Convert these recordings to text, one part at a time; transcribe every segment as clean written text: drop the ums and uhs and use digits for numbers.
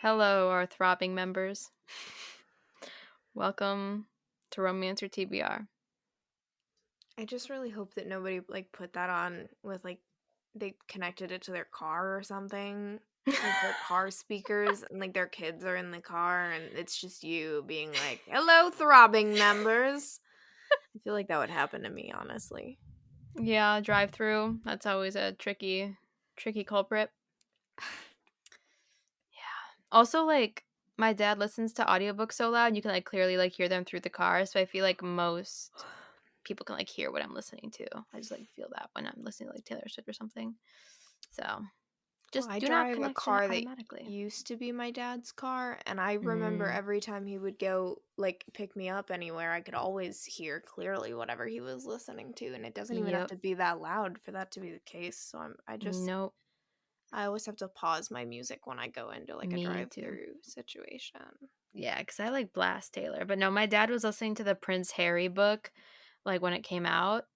Hello, our throbbing members. Welcome to Romancer TBR. I just really hope that nobody put that on with they connected it to their car or something. Their car speakers and their kids are in the car and it's just you being like, "Hello, throbbing members." I feel like that would happen to me, honestly. Yeah, drive through. That's always a tricky culprit. Yeah. Also, my dad listens to audiobooks so loud, you can clearly hear them through the car. So I feel like most people can hear what I'm listening to. I just feel that when I'm listening to Taylor Swift or something. So just I do not drive a connect it car that automatically. used to be my dad's car, and I remember every time he would go pick me up anywhere, I could always hear clearly whatever he was listening to, and it doesn't even have Yep. to be that loud for that to be the case. So Nope. I always have to pause my music when I go into a Me too. drive-through situation. Yeah, because I blast Taylor. But no, my dad was listening to the Prince Harry book, when it came out,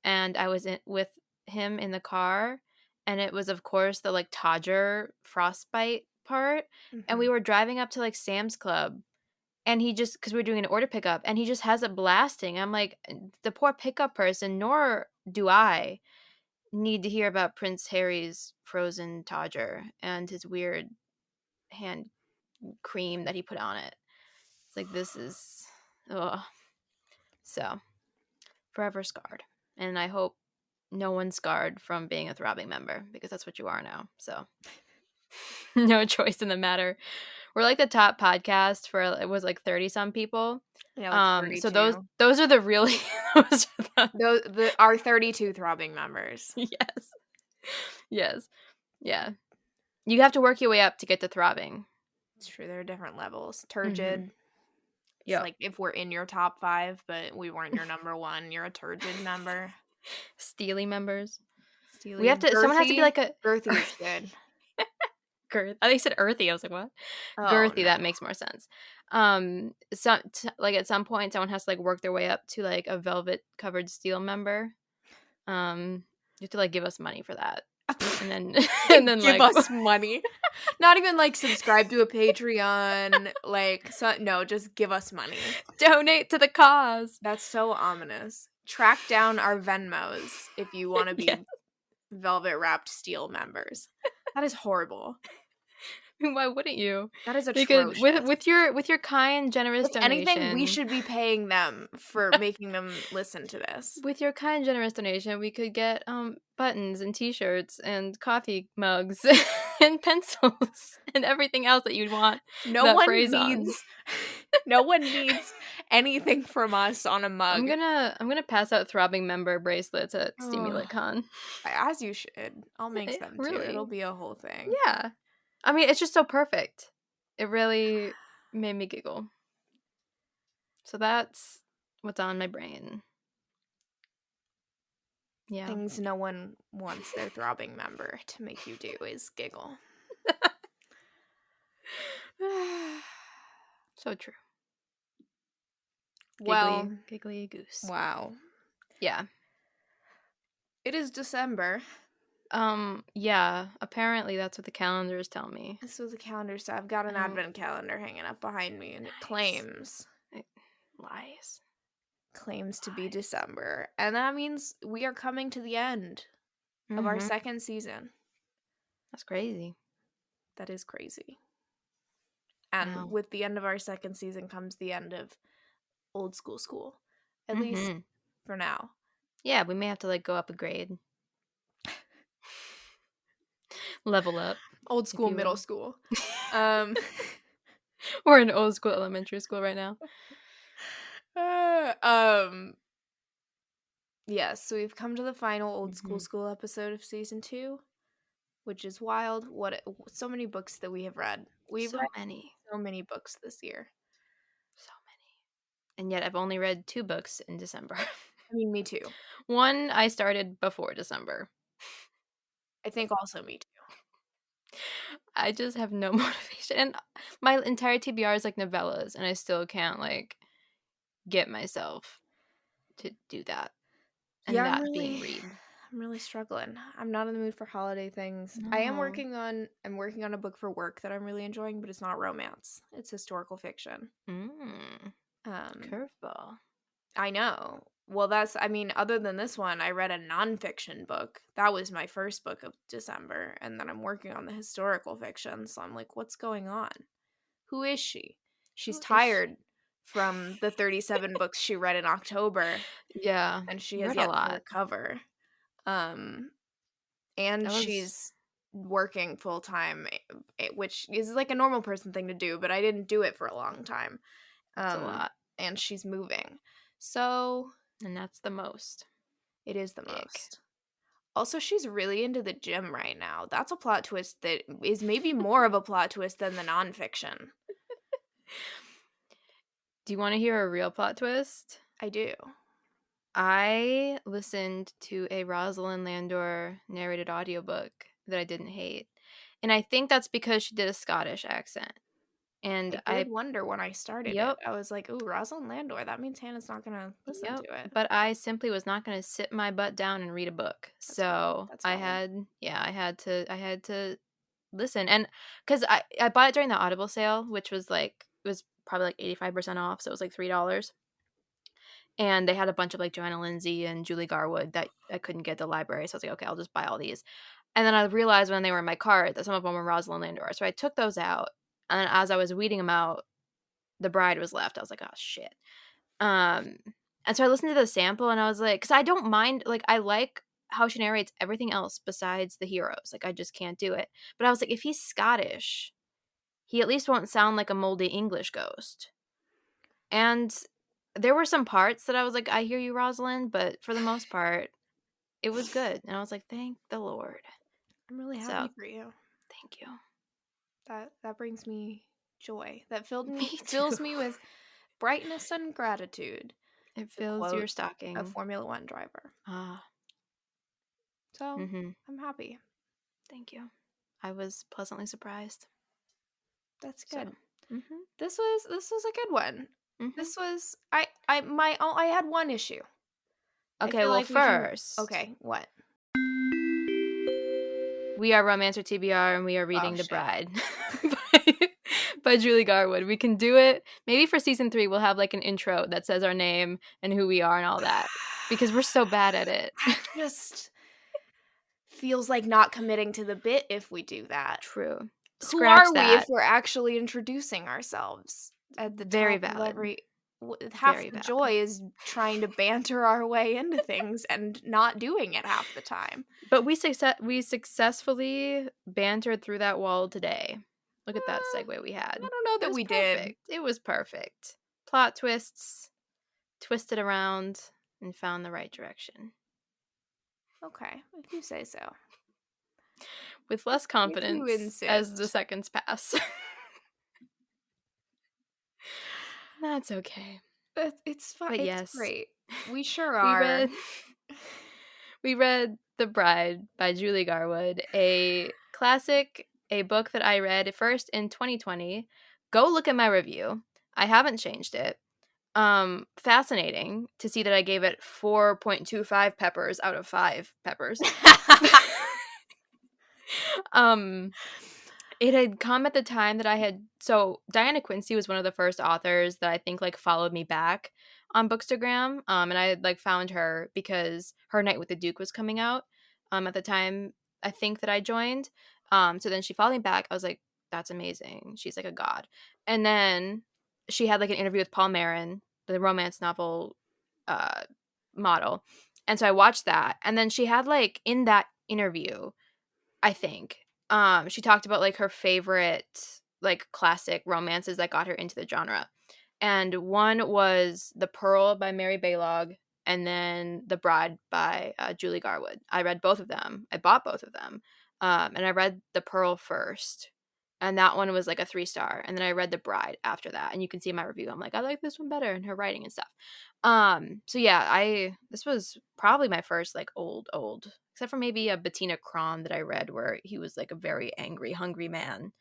and I was with him in the car, and it was, of course, the Todger frostbite part, and we were driving up to Sam's Club, and he just because we were doing an order pickup, and he just has it blasting. I'm like, the poor pickup person, nor do I need to hear about Prince Harry's frozen Todger and his weird hand cream that he put on it. It's this is, ugh. So, forever scarred. And I hope no one's scarred from being a throbbing member, because that's what you are now. So, no choice in the matter. We're the top podcast for, it was 30 some people. Yeah, 32. So those are the really, those are our 32 throbbing members. Yes. Yeah. You have to work your way up to get to throbbing. It's true, there are different levels. Turgid. Yeah. It's if we're in your top 5, but we weren't your number 1, you're a turgid member. Steely members. Steely. We have to. Girthy? Someone has to be a girthy is good. girth. I think said earthy. I was like, what? Oh, Girthy. no. That makes more sense. At some point, someone has to work their way up to a velvet covered steel member. You have to give us money for that, and then give us money. Not even subscribe to a Patreon. No, just give us money. Donate to the cause. That's so ominous. Track down our Venmos if you want to be velvet wrapped steel members. That is horrible. Why wouldn't you? That is atrocious. With your kind, generous donation. Anything, we should be paying them for making them listen to this. With your kind, generous donation, we could get buttons and T-shirts and coffee mugs and pencils and everything else that you'd want. No one needs anything from us on a mug. I'm gonna pass out throbbing member bracelets at StimulitCon. As you should. I'll make them too. It'll be a whole thing. Yeah. I mean, it's just so perfect. It really made me giggle. So that's what's on my brain. Yeah. Things no one wants their throbbing member to make you do is giggle. So true. Giggly goose. Wow. Yeah. It is December. Yeah. Apparently that's what the calendars tell me. This was a calendar, so I've got an advent calendar hanging up behind me, and it claims to be December, and that means we are coming to the end of our second season. That's crazy. That is crazy. And with the end of our second season comes the end of old school, at least for now. Yeah, we may have to go up a grade. Level up. Old school, middle school. We're in old school elementary school right now. Yes, so we've come to the final old school episode of season 2, which is wild. So many books that we have read. We've read so many books this year. So many. And yet I've only read 2 books in December. I mean, me too. One I started before December. I think also me too. I just have no motivation. And my entire TBR is novellas, and I still can't get myself to do that. And being read. I'm really struggling. I'm not in the mood for holiday things. No. I'm working on a book for work that I'm really enjoying, but it's not romance. It's historical fiction. Mm. Um, Curveball. I know. Well, I mean, other than this one, I read a nonfiction book. That was my first book of December, and then I'm working on the historical fiction. So I'm like, what's going on? Who is she? She's Who is tired she? from the 37 books she read in October, Yeah. and she You has read a yet to lot. recover. Um, and That was she's working full time, which is like a normal person thing to do, but I didn't do it for a long time. that's a lot. And she's moving. So And that's the most. it is the Big. most. Also, she's really into the gym right now. That's a plot twist that is maybe more of a plot twist than the nonfiction. Do you want to hear a real plot twist? I do. I listened to a Rosalind Landor narrated audiobook that I didn't hate. And I think that's because she did a Scottish accent. I And did wonder when I started it. yep, I was like, "Ooh, Rosalind Landor. That means Hannah's not gonna listen yep. to it." But I simply was not going to sit my butt down and read a book. That's valid. So That's valid. I had to listen. And because I bought it during the Audible sale, which was like, it was probably like 85% off. So it was like $3. And they had a bunch of like Joanna Lindsay and Julie Garwood that I couldn't get at the library. So I was like, okay, I'll just buy all these. And then I realized when they were in my cart that some of them were Rosalind Landor. So I took those out. And as I was weeding them out, The Bride was left. I was like, oh shit. Um, and so I listened to the sample and I was like, because I don't mind, like, I like how she narrates everything else besides the heroes. Like, I just can't do it. But I was like, if he's Scottish, he at least won't sound like a moldy English ghost. And there were some parts that I was like, I hear you, Rosalind, but for the most part, it was good. And I was like, thank the Lord. I'm really So, happy for you. thank you. That brings me joy. That Me too. fills me with brightness and gratitude. It To fills your quote a stocking. Formula One driver. Ah, So mm-hmm. I'm happy. Thank you. I was pleasantly surprised. That's So, good. mm-hmm. This was a good one. Mm-hmm. This was I had one issue. I Okay, feel well, like we can. first, Okay, what? we are Romancer TBR and we are Oh reading The shit. Bride by, by Julie Garwood. We can do it. Maybe for season 3, we'll have like an intro that says our name and who we are and all that because we're so bad at it. That just feels like not committing to the bit if we do that. True. Who Scratch are we if that. we're actually introducing ourselves at the Very top of valid. every half Very the valid. joy is trying to banter our way into things and not doing it half the time. But we successfully bantered through that wall today. Look at that segue we had. I don't know It that was we did. perfect. It was perfect. Plot twists, twisted around, and found the right direction. Okay, if you say so. With less If you confidence as the insist. seconds pass. That's okay. It's fine. But It's yes, great. We sure we are. read we read The Bride by Julie Garwood, a classic, a book that I read first in 2020. Go look at my review. I haven't changed it. Fascinating to see that I gave it 4.25 peppers out of 5 peppers. um It had come at the time that I had so Diana Quincy was one of the first authors that I think like followed me back on Bookstagram. And I had like found her because Her Night with the Duke was coming out at the time I think that I joined. So then she followed me back. I was like, that's amazing. She's like a god. And then she had like an interview with Paul Marin, the romance novel uh model. And so I watched that. And then she had like in that interview I think. She talked about like her favorite like classic romances that got her into the genre. And one was The Pearl by Mary Baylog and then The Bride by Julie Garwood. I read both of them. I bought both of them. And I read The Pearl first. And that one was like a 3-star. And then I read The Bride after that. And you can see my review. I'm like, I like this one better and her writing and stuff. So yeah, this was probably my first like old except for maybe a Bettina Kron that I read where he was like a very angry, hungry man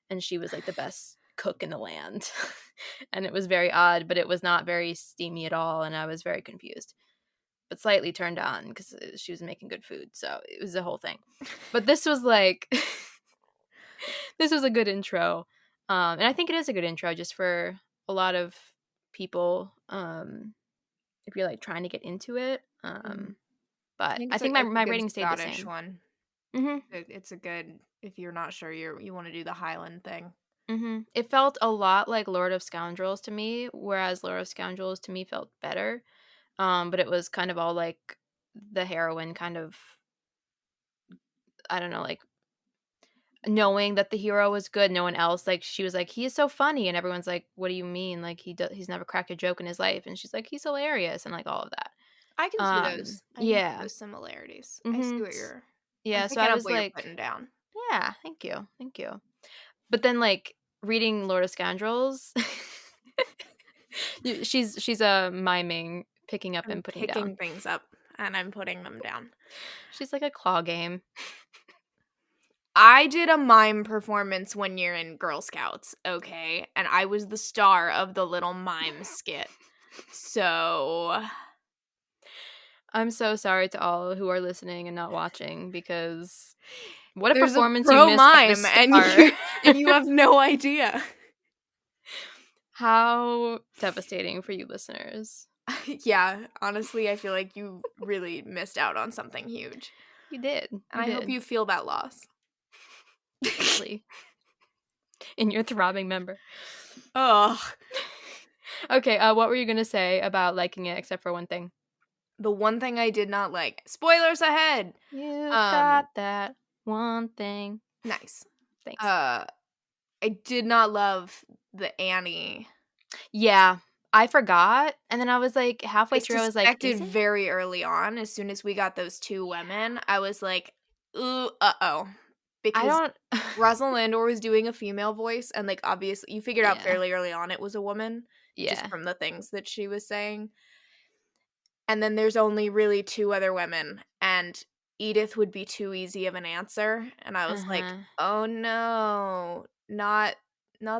and she was like the best cook in the land. And it was very odd, but it was not very steamy at all and I was very confused. but slightly turned on because she was making good food. So it was a whole thing. But this was like, this was a good intro. And I think it is a good intro just for a lot of people, if you're like trying to get into it. Mhm. I But think I think my, it's a my good rating stayed the Scottish same. one. Hmm. It's a good if you're not sure you want to do the Highland thing. Hmm. It felt a lot like Lord of Scoundrels to me, whereas Lord of Scoundrels to me felt better. But it was kind of all like the heroine kind of, I don't know, like knowing that the hero was good. No one else, like she was like, he is so funny, and everyone's like, what do you mean? Like he's never cracked a joke in his life, and she's like, he's hilarious, and like all of that. I can see those. I can see Yeah. those similarities. I see Hmm. what you're I'm Yeah. So picking I up was what you're like, putting down. yeah, thank you. But then like reading Lord of Scoundrels, she's miming, picking up I'm and putting down. picking things up and I'm putting them down. She's like a claw game. I did a mime performance one year in Girl Scouts, okay? And I was the star of the little mime skit. So, I'm so sorry to all who are listening and not watching because what a there's a performance you pro missed by the mime and star. you have no idea. How devastating for you listeners. Yeah, honestly, I feel like you really missed out on something huge. You did. And You I hope did. you feel that loss. Deeply. In your throbbing member. Ugh. Okay, what were you going to say about liking it except for one thing? The one thing I did not like. Spoilers ahead. You've Um, got that one thing. nice. Thanks. Uh, I did not love the Annie. Yeah, I forgot. And then I was like, I halfway through, I was like, suspected is it? very early on, as soon as we got those two women, I was like, ooh, uh-oh. I Because don't. Rosalind Landor was doing a female voice, and, like, obviously you figured out Yeah. fairly early on it was a woman, just Yeah. from the things that she was saying. And then there's only really two other women, and Edith would be too easy of an answer, and I was like, Uh-huh. "Oh, no. Not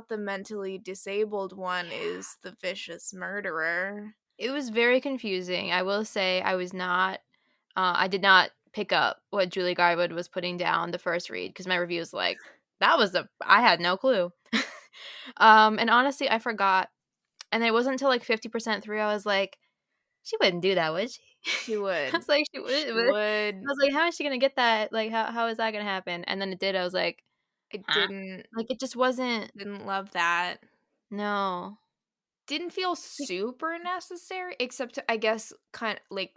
the mentally disabled one is the vicious murderer." It was very confusing. I will say I did not pick up what Julie Garwood was putting down the first read because my review was like, I had no clue. And honestly, I forgot. And it wasn't until like 50% through, I was like, she wouldn't do that, would she? She I would. was like, she She would. I would. was like, how is she gonna get that? Like, how is that gonna happen? And then it did. I was like, I huh? didn't Like, it just wasn't. didn't love that. No. Didn't feel Like, super necessary, except I guess kind like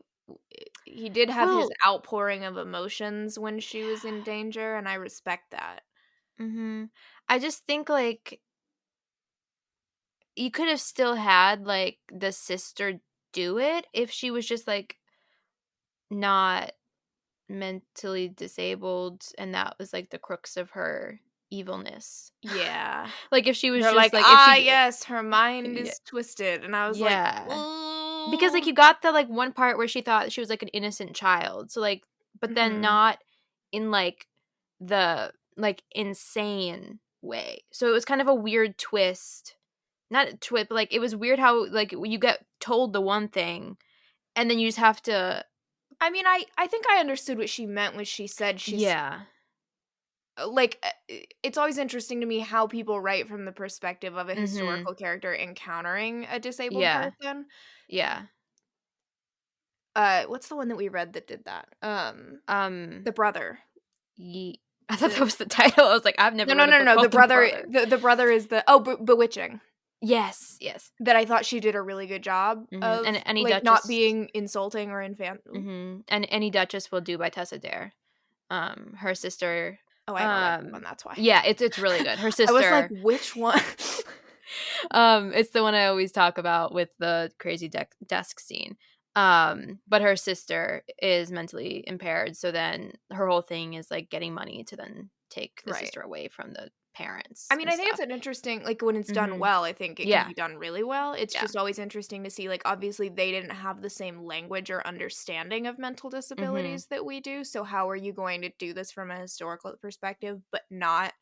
he did have his well, outpouring of emotions when she was in danger, and I respect that. hmm, I just think like you could have still had like the sister do it if she was just like not mentally disabled and that was like the crux of her evilness. Yeah. Like if she was They're just like, like if "Ah, she yes, her mind yeah, is twisted." And I was like, yeah. Because like "Ooh." you got the like one part where she thought she was like an innocent child. So like but then Mhm. not in like the like insane way. So it was kind of a weird twist. Not a twist, but like it was weird how like you get told the one thing and then you just have to I mean, I think I understood what she meant when she said she's yeah. like, it's always interesting to me how people write from the perspective of a Mhm. historical character encountering a disabled Yeah. person. Yeah. What's the one that we read that did that? Um The brother. ye I thought that The was the title. I was like, I've No, never no, read a no, book no, called The Brother. the brother is the oh, Bewitching. Yes, yes. That I thought she did a really good job Mhm. of, And Any like, not Duchess. being insulting or Mhm. And Any Duchess Will Do by Tessa Dare. Her sister. Oh, I haven't read that one, that's why. Yeah, it's really good. Her I was like, sister. "Which one?" It's the one I always talk about with the crazy desk scene. But her sister is mentally impaired, so then her whole thing is like getting money to then take the Right. sister away from the I parents mean, and I think it's stuff. an interesting like, when it's done Mhm. well, I think it can Yeah. be done really well. It's Yeah. just always interesting to see, like, obviously, they didn't have the same language or understanding of mental Mhm. disabilities that we do, so how are you going to do this from a historical perspective, but not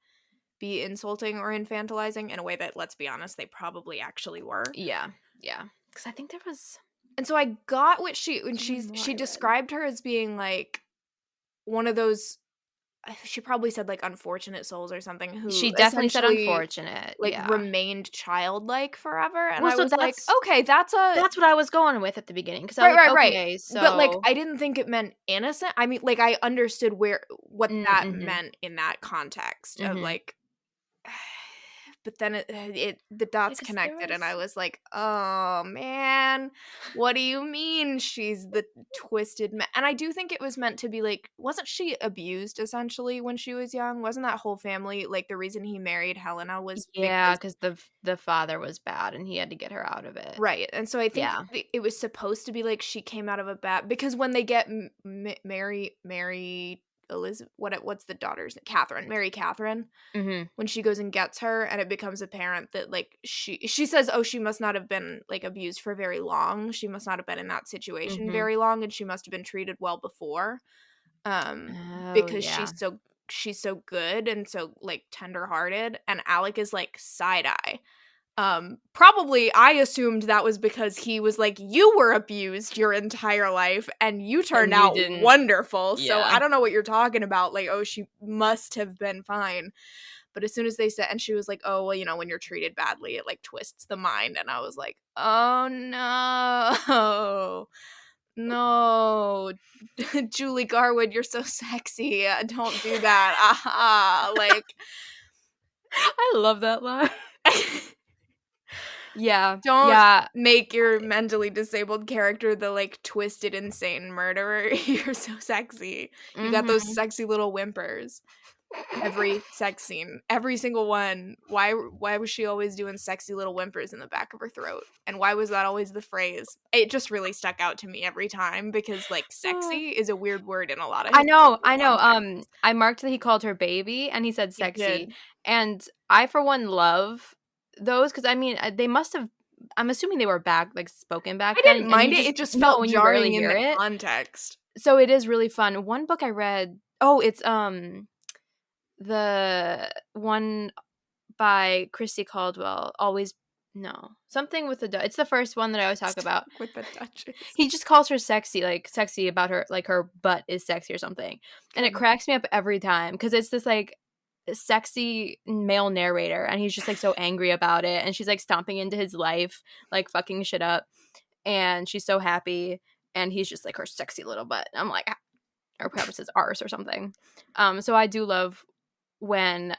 be insulting or infantilizing in a way that, let's be honest, they probably actually were? Yeah. Yeah. Because I think there was. And so I got what Doing more she I read. described her as being, like, one of those she probably said, like, unfortunate souls or something She who definitely said essentially, unfortunate, like, yeah. remained childlike forever, and Well, I so was like, "Okay, that's a." that's what I was going with at the beginning, because I was Right, like, right, right. "Okay, But, like, so." I didn't think it meant innocent. I mean, like, I understood what that Mhm, meant in that context of, mhm. like, but then the Yeah, dots 'cause there connected, and I was was like, "Oh, man, what do you mean she's the twisted ma," and I do think it was meant to be, like, wasn't she abused essentially when she was young? Wasn't that whole family, like, the reason he married Helena was yeah, because. 'cause the father was bad, and he had to get her out of it. Right, and so I think Yeah. it was supposed to be like she came out of a bad because when they get Mary Elizabeth, what's the daughter's name? Catherine, Mary Catherine, Mhm, when she goes and gets her and it becomes apparent that, like, she says, "Oh, she must not have been, like, abused for very long. She must not have been in that situation mhm. very long, and she must have been treated well before." Um, Oh, because yeah. she's so good and so, like, tender-hearted, and Alec is, like, side-eye. Probably I assumed that was because he was like, "You were abused your entire life and you turned And you out didn't. wonderful, so I Yeah. don't know what you're talking about, like, oh, she must have been fine." But as soon as they said and she was like, "Oh, well, when you're treated badly, it, like, twists the mind," and I was like, "Oh, no. No. Julie Garwood, you're so sexy, don't do that, aha," like. I love that line. Yeah, Don't yeah. make your mentally disabled character the, like, twisted, insane murderer. You're so sexy. You got those Mhm. sexy little whimpers. Every sex scene, every single one. Why was she always doing sexy little whimpers in the back of her throat? And why was that always the phrase? It just really stuck out to me every time because, like, Uh, sexy is a weird word in a lot of I know, historical I know, contexts. I marked that he called her baby, and he said You sexy, did. and I, for one, love those, 'cause, I mean, they must have I'm assuming they were back like, spoken I back then, didn't and you mind it, just it just no, felt and you rarely jarring in hear the it, context. so it is really fun. One book I read it's, the one by Christy Caldwell, Always no, something with the it's the first one that I always talk about. Stuck with the Duchess. He just calls her sexy, like, sexy about her like, her butt is sexy or something, and it Good. cracks me up every time because it's this, like, sexy male narrator, and he's just, like, so angry about it, and she's, like, stomping into his life, like, fucking shit up, and she's so happy, and he's just, like, her sexy little butt. I'm like, "Ah," or probably says arse or something. So I do love when,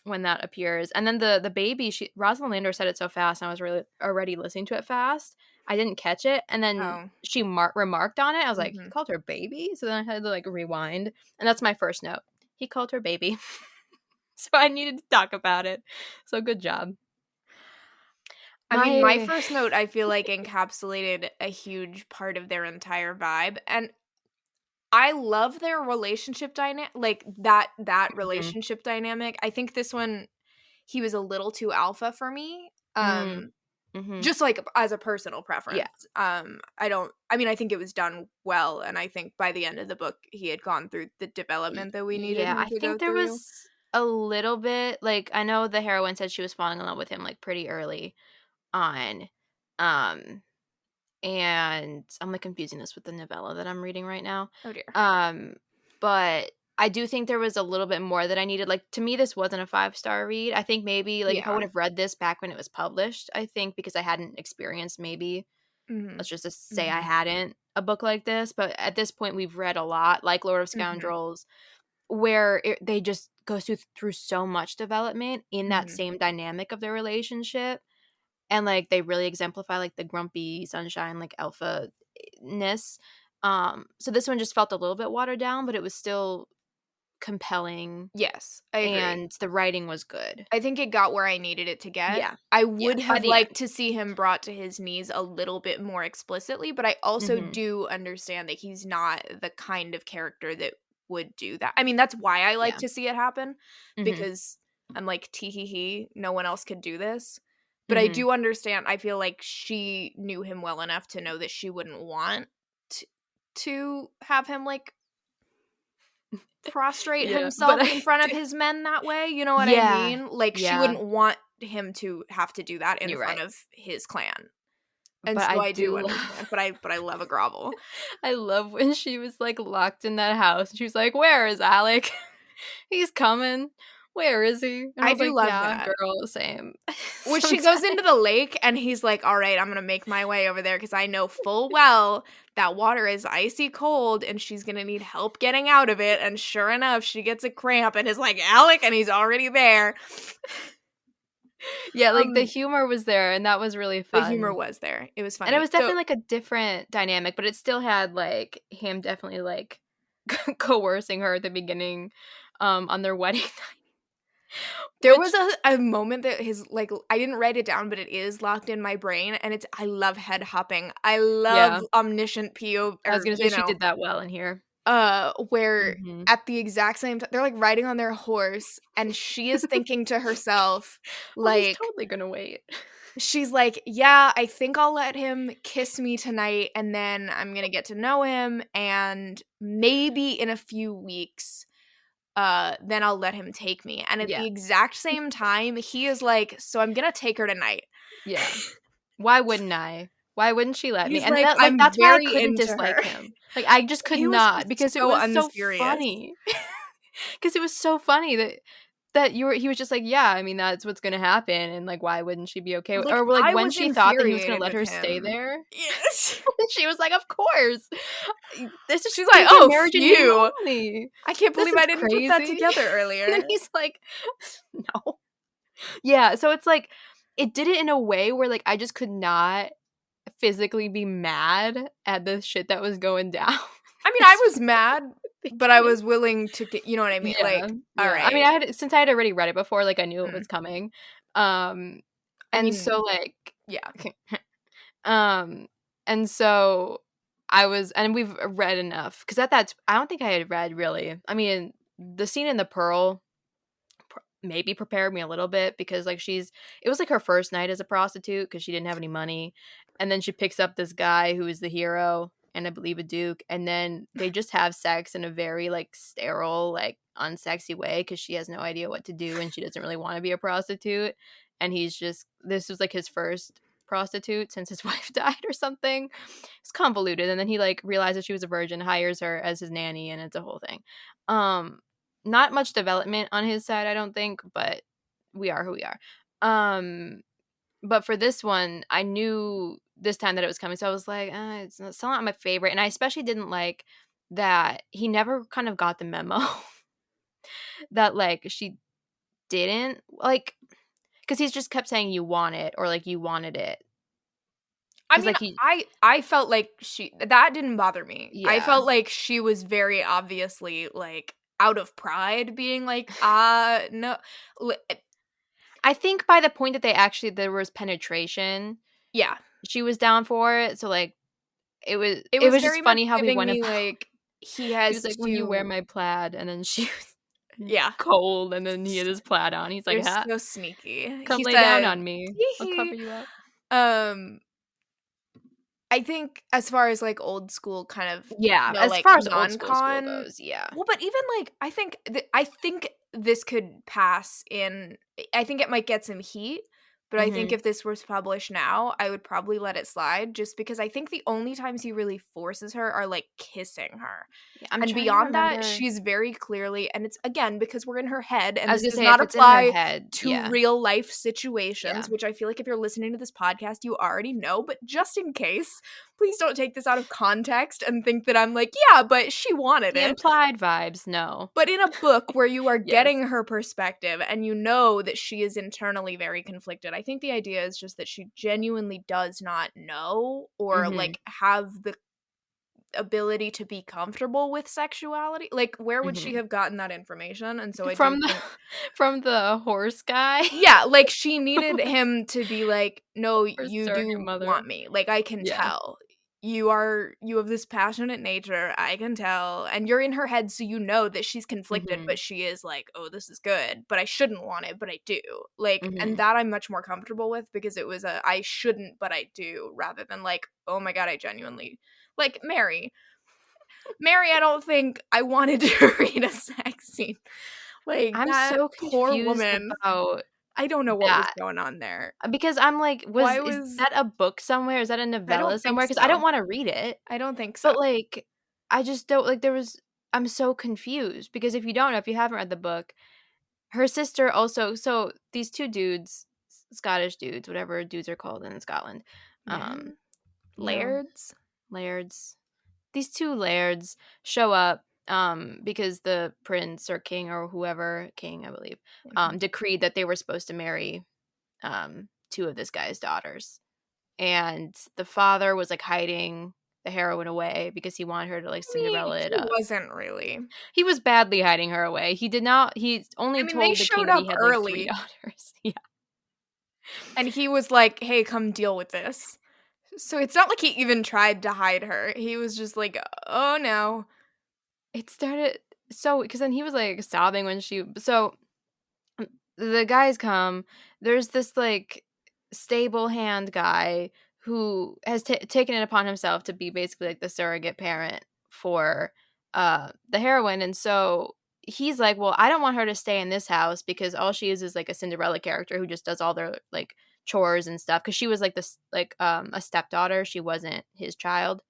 when that appears, and then the baby, Rosalind Lander said it so fast, and I was really already listening to it fast. I didn't catch it, and then Oh. she remarked on it. I was like, "He Mhm. called her baby?" So then I had to, like, rewind, and that's my first note. He called her baby. So I needed to talk about it. So good job. I mean, my My first note, I feel like encapsulated a huge part of their entire vibe, and I love their relationship dynamic, like, that Mhm. relationship dynamic. I think this one, he was a little too alpha for me, Mm. Mhm. just, like, as a personal Yeah. preference. I mean, I think it was done well, and I think by the end of the book, he had gone through the development that we needed Yeah, him I to go think there through. was a little bit, like, I know the heroine said she was falling in love with him, like, pretty early on. Um and I'm, like, confusing this with the novella that I'm reading right now. Oh, dear. Um, but I do think there was a little bit more that I needed. Like, to me, this wasn't a five-star read. I think maybe, like, if I Yeah. would have read this back when it was published, I think because I hadn't experienced maybe, Mhm. let's just say I Mhm. hadn't, a book like this, but at this point, we've read a lot, like Lord of Mhm. Scoundrels, where they just go through so much development in that Mhm. same dynamic of their relationship, and, like, they really exemplify, like, the grumpy sunshine, like, alpha-ness. So this one just felt a little bit watered down, but it was still compelling, Yes, I agree. and the writing was good. I think it got where I needed it to get. Yeah. I Yeah, would by have the liked end. to see him brought to his knees a little bit more explicitly, but I also Mhm. do understand that he's not the kind of character that would do that. I mean, that's why I like Yeah. to see it happen Mhm. because I'm like, tee hee hee, no one else could do this. But I Mhm. do understand. I feel like she knew him well enough to know that she wouldn't want to, to have him, like, prostrate Yeah, but himself I in front of do. his men that way, you know what I Yeah. mean? Like, she Yeah. wouldn't want him to have to do that in You're front right. of his clan. And But so I I do do understand, but I love a grovel. I love when she was, like, locked in that house, and she was like, "Where is Alec? He's coming. Where is he?" And I I was do like, love "Yeah, that. girl, same." When she goes into Sometimes. the lake and he's like, "Alright, I'm gonna make my way over there because I know full well that water is icy cold and she's gonna need help getting out of it," and sure enough, she gets a cramp and is like, "Alec," and he's already there. Yeah, like, the Um, humor was there, and that was really the humor fun. was there. It was And it funny. was So definitely, like, a different dynamic, but it still had, like, him definitely, like, coercing her at the beginning, on their wedding night, there was which a moment that his like, I didn't write it down, but it is locked in my brain, and it's I love head hopping. I love yeah, omniscient PO I was or, gonna say she did that well in here. where Mhm. at the exact same time they're, like, riding on their horse, and she is thinking to herself, "Oh, he's like totally gonna wait." she's like, "Yeah, I think I'll let him kiss me tonight, and then I'm gonna get to know him, and maybe in a few weeks, then I'll let him take me." And at Yeah, the exact same time, he is like, "So I'm gonna take her tonight." yeah. Why wouldn't I? Why wouldn't she let me? He's And like, that like, "I'm that's why I very couldn't into her." dislike him. Like, I just could He was not just because it so was so unserious. funny. Because it was so funny that he was just like, "Yeah, I mean, that's what's gonna happen, and, like, why wouldn't she be okay with" Like, or, like, I when was she thought that he was gonna infuriated let with her stay him. there, Yes. she was like, "Of course. This is She's like, stay-at-home "Oh, marriage in name phew. only. I can't This believe is I didn't put that crazy." together And then earlier." he's like, "No." Yeah, so it's like it did it in a way where, like, I just could not physically be mad at the shit that was going down, I mean, I was especially mad, at the but I beginning. was willing to get you know what I mean? Yeah, Like, yeah. I mean, alright. I had since I had already read it before, like, I knew it Mm. was coming. Um, I and mean, so, like yeah. um, and so I was and we've read enough because at that I don't think I had read really. I mean, the scene in the Pearl maybe prepared me a little bit because like it was like her first night as a prostitute because she didn't have any money, and then she picks up this guy who is the hero and I believe a duke, and then they just have sex in a very like sterile, like unsexy way because she has no idea what to do and she doesn't really want to be a prostitute, and he's just this was like his first prostitute since his wife died or something. It's convoluted, and then he like realizes she was a virgin, hires her as his nanny, and it's a whole thing. um Not much development on his side, I don't think, but we are who we are. Um, but for this one, I knew this time that it was coming, so I was like, it's not still not my favorite, and I especially didn't like that he never kind of got the memo that, like, she didn't like because he's just kept saying, "You want it," or, like, "You wanted it," I because mean, like, he I felt like that didn't bother me. I yeah. felt like she was very obviously, like, out of pride being like, no." Li I think by the point that there was penetration, Yeah. she was down for it, so, like, it was It it was was very just much funny how he giving went me, about like, he he has was like, "Will you wear to my plaid?" And then she was yeah. cold, and then he had his plaid on. He's like, You're "Ha, so sneaky. come He lay down said, on me. I'll cover "Tee-hee." you up." Um, I think as far as, like, old school kind of, Yeah, as like, far as old school non-con goes, yeah. well, but even, like, I think this could pass in I think it might get some heat, but I think Mhm. if this was published now, I would probably let it slide just because I think the only times he really forces her are, like, kissing her. Yeah, I'm And trying to beyond that, remember. she's very clearly and it's again, because we're in her head, I and was this gonna does say if not it's in her apply head, to yeah, real life yeah. situations, which I feel like if you're listening to this podcast, you already know, but just in case, please don't take this out of context and think that I'm like, "Yeah, but she wanted The it." implied vibes, no. But in a book where you are Yes. getting her perspective and you know that she is internally very conflicted, I think the idea is just that she genuinely does not know or, Mhm, like, have the ability to be comfortable with sexuality. Like, where would she mhm. have gotten that information? And so I do From the think from the horse guy yeah, like, she who needed was him to be like, "No, her you surrogate do mother. want me. Like, I can Yeah. tell. You have this passionate nature, I can tell." And you're in her head, so you know that she's conflicted, Mhm, but she is like, "Oh, this is good, but I shouldn't want it, but I do." Like, and mhm. that I'm much more comfortable with because it was a I shouldn't, but I do, rather than like, "Oh my god, I genuinely" like Mary. Mary, I don't think I wanted to read a sex scene. Like, I'm that so poor confused woman. about I don't know what was that. going on there. Because I'm like, Why is was that a book somewhere? Is that a I novella don't think somewhere? Because I don't so. wanna read it, I don't think so. but, like, I just don't like, I'm so confused because if you don't know, if you haven't read the book, her sister also so these 2 dudes, Scottish dudes, whatever dudes are called in Scotland, um, Yeah. you know, Lairds? lairds. These 2 lairds show up, because the prince or king or whoever king, I believe, Mhm. decreed that they were supposed to marry, 2 of this guy's daughters. And the father was, like, hiding the heroine away because he wanted her to, like, I mean, Cinderella it he up. wasn't really. He was badly hiding her away. He I only mean, they told the king showed that up he had, like, 3 early, daughters. Yeah. and he was like, "Hey, come deal with this." So it's not like he even tried to hide her. He was just like, "Oh, no." It started so because then he was, like, sobbing when she so the guys come. There's this like stable hand guy who has taken it upon himself to be basically like the surrogate parent for the heroine, and so he's like, well, I don't want her to stay in this house because all she is like a Cinderella character who just does all their like chores and stuff because she was like this like a stepdaughter, she wasn't his child.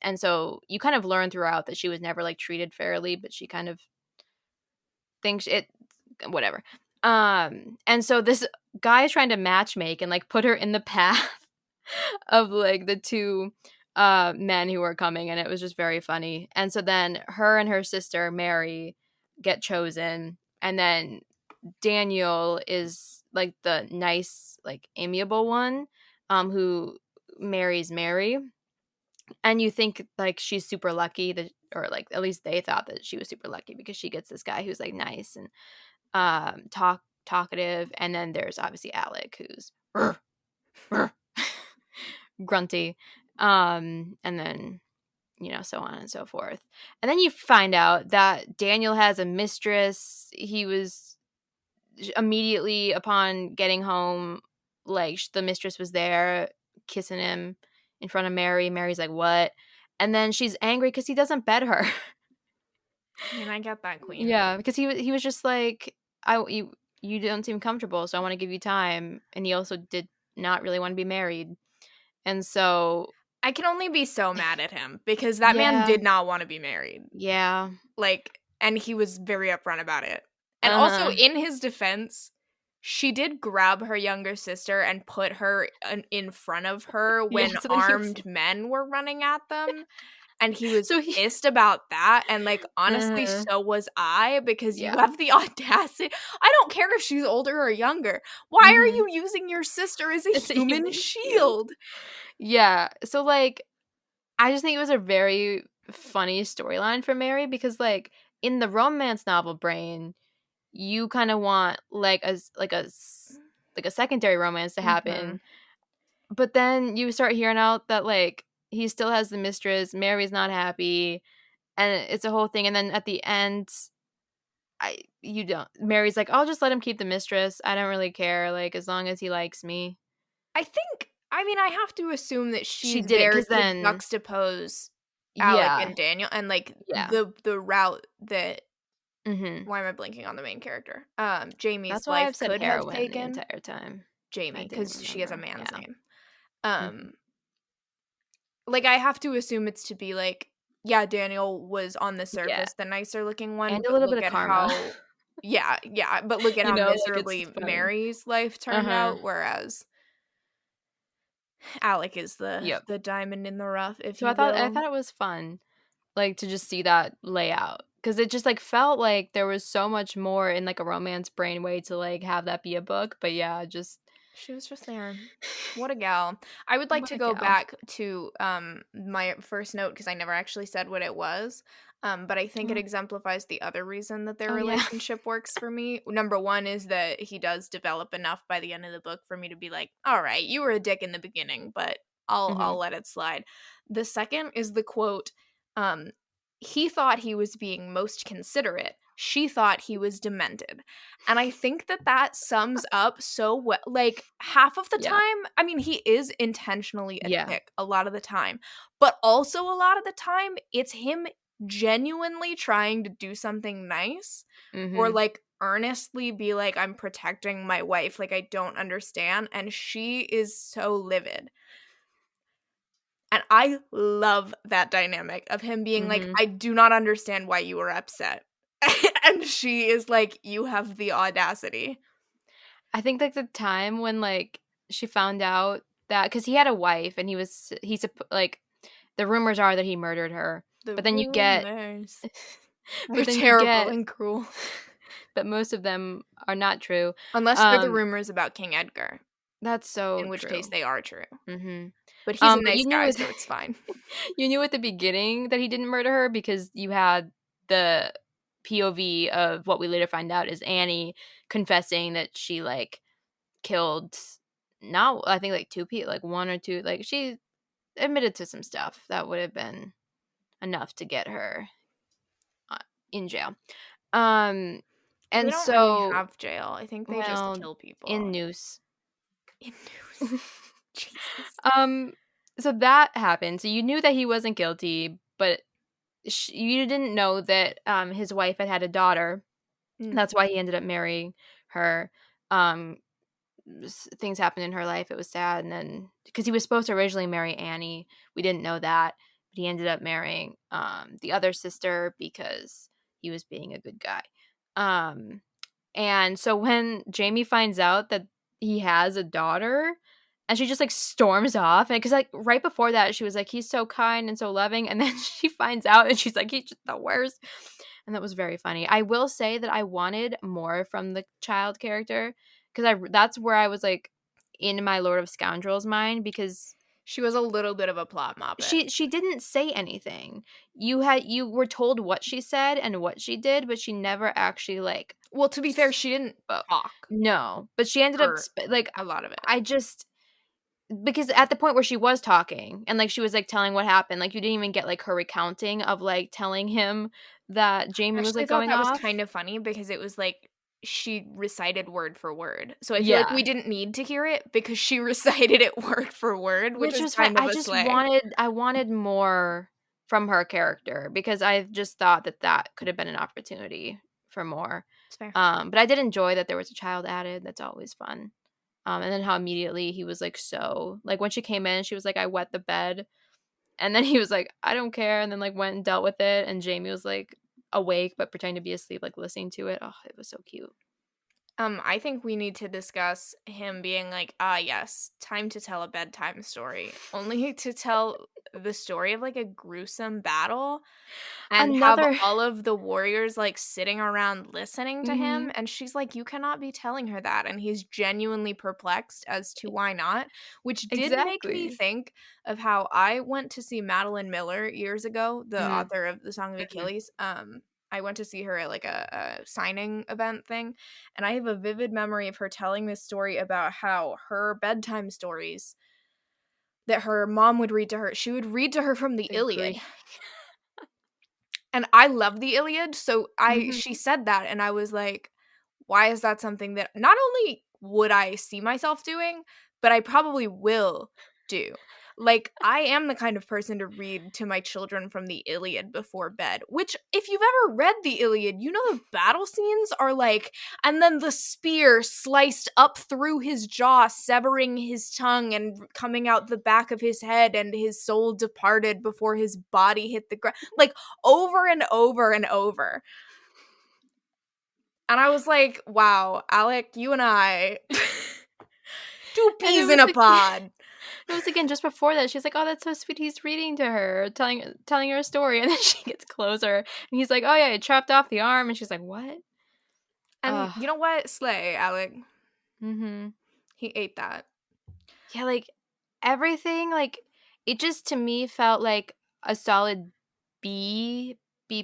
And so you kind of learn throughout that she was never like treated fairly, but she kind of thinks it whatever. And so this guy is trying to match make and like put her in the path of like the 2 men who are coming, and it was just very funny. And so then her and her sister Mary get chosen, and then Daniel is like the nice like amiable one who marries Mary, and you think like she's super lucky that or like at least they thought that she was super lucky because she gets this guy who's like nice and talkative, and then there's obviously Alec who's grunty, and then so on and so forth. And then you find out that Daniel has a mistress. He was immediately upon getting home, like the mistress was there kissing him in front of Mary. Mary's like, what? And then she's angry because he doesn't bed her. I mean, I get that, queen. Yeah, because he was just like, you don't seem comfortable, so I want to give you time. And he also did not really want to be married. And so I can only be so mad at him because that man yeah, did not wanna be married. yeah. Like, and he was very upfront about it. And also, Uh-huh. in his defense, she did grab her younger sister and put her in front of her Yeah, when so then he was armed men were running at them, and he was so he pissed about that, and, like, honestly, uh so was I, because you yeah. have the audacity. I don't care if she's older or younger. Why are Mhm. you using your sister as a It's a human human shield. shield? Yeah. So like I just think it was a very funny storyline for Mary because like in the romance novel brain, you kind of want like like a secondary romance to Mhm. happen. But then you start hearing out that like he still has the mistress, Mary's not happy, and it's a whole thing. And then at the end, I you don't. Mary's like, I'll just let him keep the mistress. I don't really care, like as long as he likes me. I mean, I have to assume that She she's did it there because to then, juxtapose Alec yeah, and Daniel and, like, yeah, the route that hmm why am I blanking on the main character? Jamie's that's why life I've said could have heroin the taken. entire time. I Jamie, didn't because she has a remember. man's Yeah. name. Hmm. Um, like, I have to assume it's to be like, yeah, Daniel was on the Yeah, surface the nicer looking one, and a but little bit look of at karma. how but look at how Like it's miserably just funny. Mary's life Uh turned huh. out, whereas Alec is Yep. the diamond in the rough, if So you I will. thought it was fun, like to just see that layout because it just like felt like there was so much more in like a romance brain way to like have that be a book. But yeah, just She was just there. What a gal. I would like what to a go gal. back to my first note because I never actually said what it was. But I think it Oh, exemplifies the other reason that their oh yeah. relationship works for me. Number one is that he does develop enough by the end of the book for me to be like, all right, you were a dick in the beginning, but I'll Hmm. let it slide. The second is the quote, um, he thought he was being most considerate. She thought he was demented. And I think that that sums up so well. Like, half of the Yeah. time, I mean, he is intentionally a Yeah. dick a lot of the time, but also a lot of the time, it's him genuinely trying to do something nice or Hmm. like earnestly be like, I'm protecting my wife, like, I don't understand, and she is so livid. And I love that dynamic of him being like, Mhm. "I do not understand why you were upset." And she is like, "You have the audacity." I think, like, the time when, like, she found out that because he had a wife and like, the rumors are that he murdered her, The but then you get rumors are but then you terrible get and cruel. that most of them are not true. Unless they're the Um, rumors about King Edgar, that's so in which case true. they are true. Mhm. But he's a But nice guy, so it's fine. you knew at the beginning that he didn't murder her because you had the POV of what we later find out is Annie confessing that she, like, killed not I think, like, 2 people, like, 1 or 2, like, she admitted to some stuff that would have been enough to get her, uh, in jail. Um, They and don't really so have jail. I think they just well, kill people. in Noose. In news. Jesus. Um, so that happened. So you knew that he wasn't guilty, but you didn't know that, his wife had a daughter. Mm. That's why he ended up marrying her. Um, things happened in her life. It was sad, and then because he was supposed to originally marry Annie, we didn't know that, but he ended up marrying the other sister because he was being a good guy. Um, and so when Jamie finds out that he has a daughter, and she just, like, storms off, and because, like, right before that, she was like, "He's so kind and so loving," and then she finds out, and she's like, "He's just the worst," and that was very funny. I will say that I wanted more from the child character, because that's where I was, like, in my Lord of Scoundrels mind, because She was a little bit of a plot moppet. she didn't say anything. You were told what she said and what she did, but she never actually, like, Well, to be fair, she didn't spoke. talk No, but she ended up for like, a lot of it. I just because at the point where she was talking and, like, she was, like, telling what happened, like, you didn't even get, like, her recounting of, like, telling him that I Jamie was, actually like, thought going that was off. kind of funny because it was like she recited word for word. So I feel like Yeah, we didn't need to hear it because she recited it word for word, which which is was fine. kind of a slay. I wanted more from her character because I just thought that that could have been an opportunity for more. It's fair. But I did enjoy that there was a child added. That's always fun. And then how immediately he was, like, so like, when she came in, she was like, "I wet the bed." And then he was like, "I don't care," and then, like, went and dealt with it, and Jamie was, like, awake but pretending to be asleep, like, listening to it. Oh, it was so cute. I think we need to discuss him being like, "Ah, yes, time to tell a bedtime story." Only to tell the story of like a gruesome battle and have Another all of the warriors like sitting around listening to him, Mhm. and she's like, "You cannot be telling her that." And he's genuinely perplexed as to why not, which did make me Exactly. think of how I went to see Madeline Miller years ago, the Mhm, author of The Song of mhm. Achilles. I went to see her at like a signing event thing, and I have a vivid memory of her telling this story about how her bedtime stories that her mom would read to her, she would read to her from the Iliad. Agree. And I love the Iliad, so I Mhm. she said that and I was like, why is that something that not only would I see myself doing, but I probably will do. Like, I am the kind of person to read to my children from the Iliad before bed, which, if you've ever read the Iliad, you know the battle scenes are like, and then the spear sliced up through his jaw, severing his tongue and coming out the back of his head, and his soul departed before his body hit the ground. Like, over and over and over. And I was like, wow, Alec, you and I, two And peas in a pod. it was again just before that, she's like, "Oh, that's so sweet, he's reading to her, telling her a story," and then she gets closer, and he's like, "Oh, yeah, it chopped off the arm," and she's like, "What?" And Ugh. you know what? Slay, Alec. Mhm. He ate that. Yeah, like, everything, like, it just to me felt like a solid B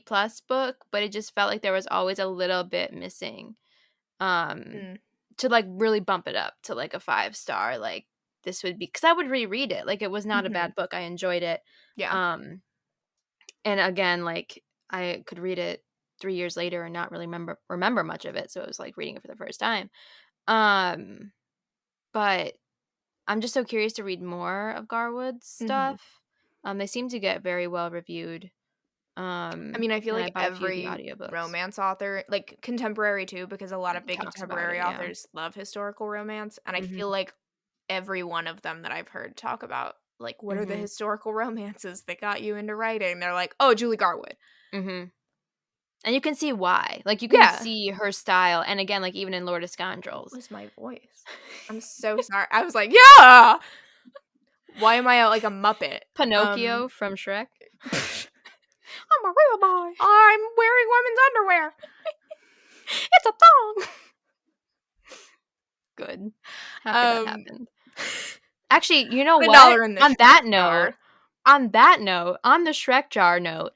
plus book, but it just felt like there was always a little bit missing, um, Mm, to, like, really bump it up to, like, a 5 star, like, this would be because I would reread it, like, it was not a mhm. bad book, I enjoyed it, Yeah. um, and again, like, I could read it 3 years later and not really remember much of it, so it was like reading it for the first time, um, but I'm just so curious to read more of Garwood's Mhm. stuff. They seem to get very well reviewed. I mean, I feel And I like buy a few of the every audiobooks. romance author, like contemporary too, because a lot of big Talks about it, contemporary yeah. authors love historical romance, and I feel Mhm, like every one of them that I've heard talk about, like, what are the mhm, historical romances that got you into writing? They're like, oh, Julie Garwood. mhm. And you can see why. Like, you can Yeah. see her style, and again, like, even in Lord of What Scoundrels. was my voice? I'm so sorry. I was like, yeah. Why am I like a Muppet? Pinocchio from Shrek. I'm a real boy. I'm wearing women's underwear. It's a thong. Good. Happy that Um, happened. Actually, you know the what? dollar in the On Shrek that note jar. on the Shrek jar note,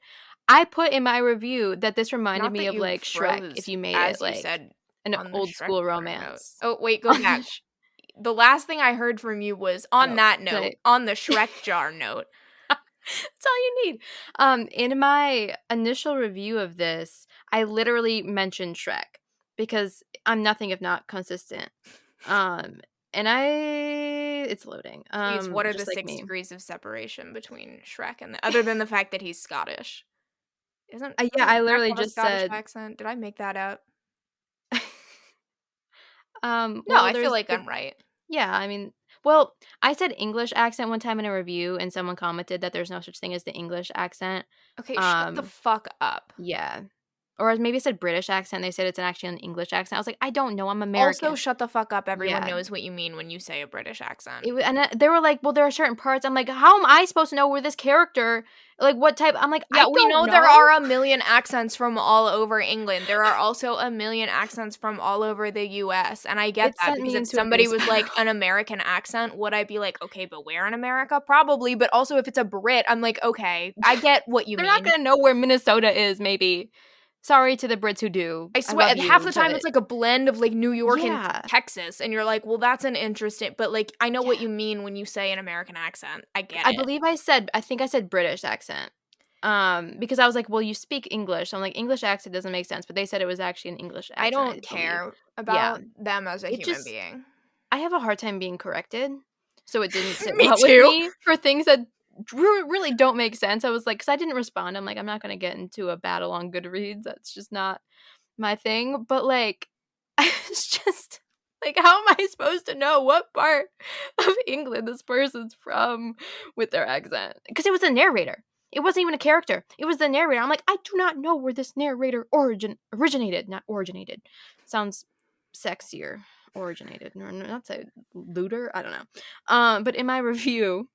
I put in my review that this reminded Not me that of, you like, Shrek if froze you made it, as you like, said an on the old Shrek school jar note. romance. Oh, wait, go On the back. The last thing I heard from you was on oh, that did note, I on the Shrek jar note. That's all you need. In my initial review of this, I literally mentioned Shrek because I'm nothing if not consistent. Um, and it's loading. Please, what are the Just like 6 me. degrees of separation between Shrek and other than the fact that he's Scottish? Yeah, Doesn't I Shrek literally have a just Scottish said, accent? Did I make that up? No, well, I feel there's like the I'm right. yeah, I mean, well, I said English accent one time in a review, and someone commented that there's no such thing as the English accent. Okay, shut the Um, fuck up. yeah. Or maybe it said British accent. They said it's actually an English accent. I was like, I don't know. I'm Also, American. shut the fuck up. Everyone Yeah. knows what you mean when you say a British accent. They were like, "Well, there are certain parts." I'm like, "How am I supposed to know where this character like, what type?" I'm like, "I Yeah, we don't know there know." are a million accents from all over England. There are also a million accents from all over the US, and I get It that sent because me if into a somebody base was battle. like an American accent, would I be like, "Okay, but where in America?" Probably, but also if it's a Brit, I'm like, "Okay, I get what you They're not mean." gonna know where Minnesota is, maybe. Sorry to the Brits who do. I I swear, love and half you, the time but it's like a blend of like New York and yeah. Texas, and you're like, "Well, that's an interesting," but like I know Yeah. what you mean when you say an American accent. I get I it. believe I think I said British accent. Because I was like, "Well, you speak English." So I'm like, "English accent doesn't make sense," but they said it was actually an English I accent, I don't believe. care Yeah. about them as a It human just being. I have a hard time being corrected, so it didn't sit Me well with too. me for things that really don't make sense. I was like, because I didn't respond, I'm like, "I'm not gonna get into a battle on Goodreads, that's just not my thing," but, like, I was just like, how am I supposed to know what part of England this person's from with their accent? Because it was a narrator. It wasn't even a character. It was the narrator. I'm like, "I do not know where this narrator originated," not originated. Sounds sexier. Originated. Not say looter. I don't know. But in my review,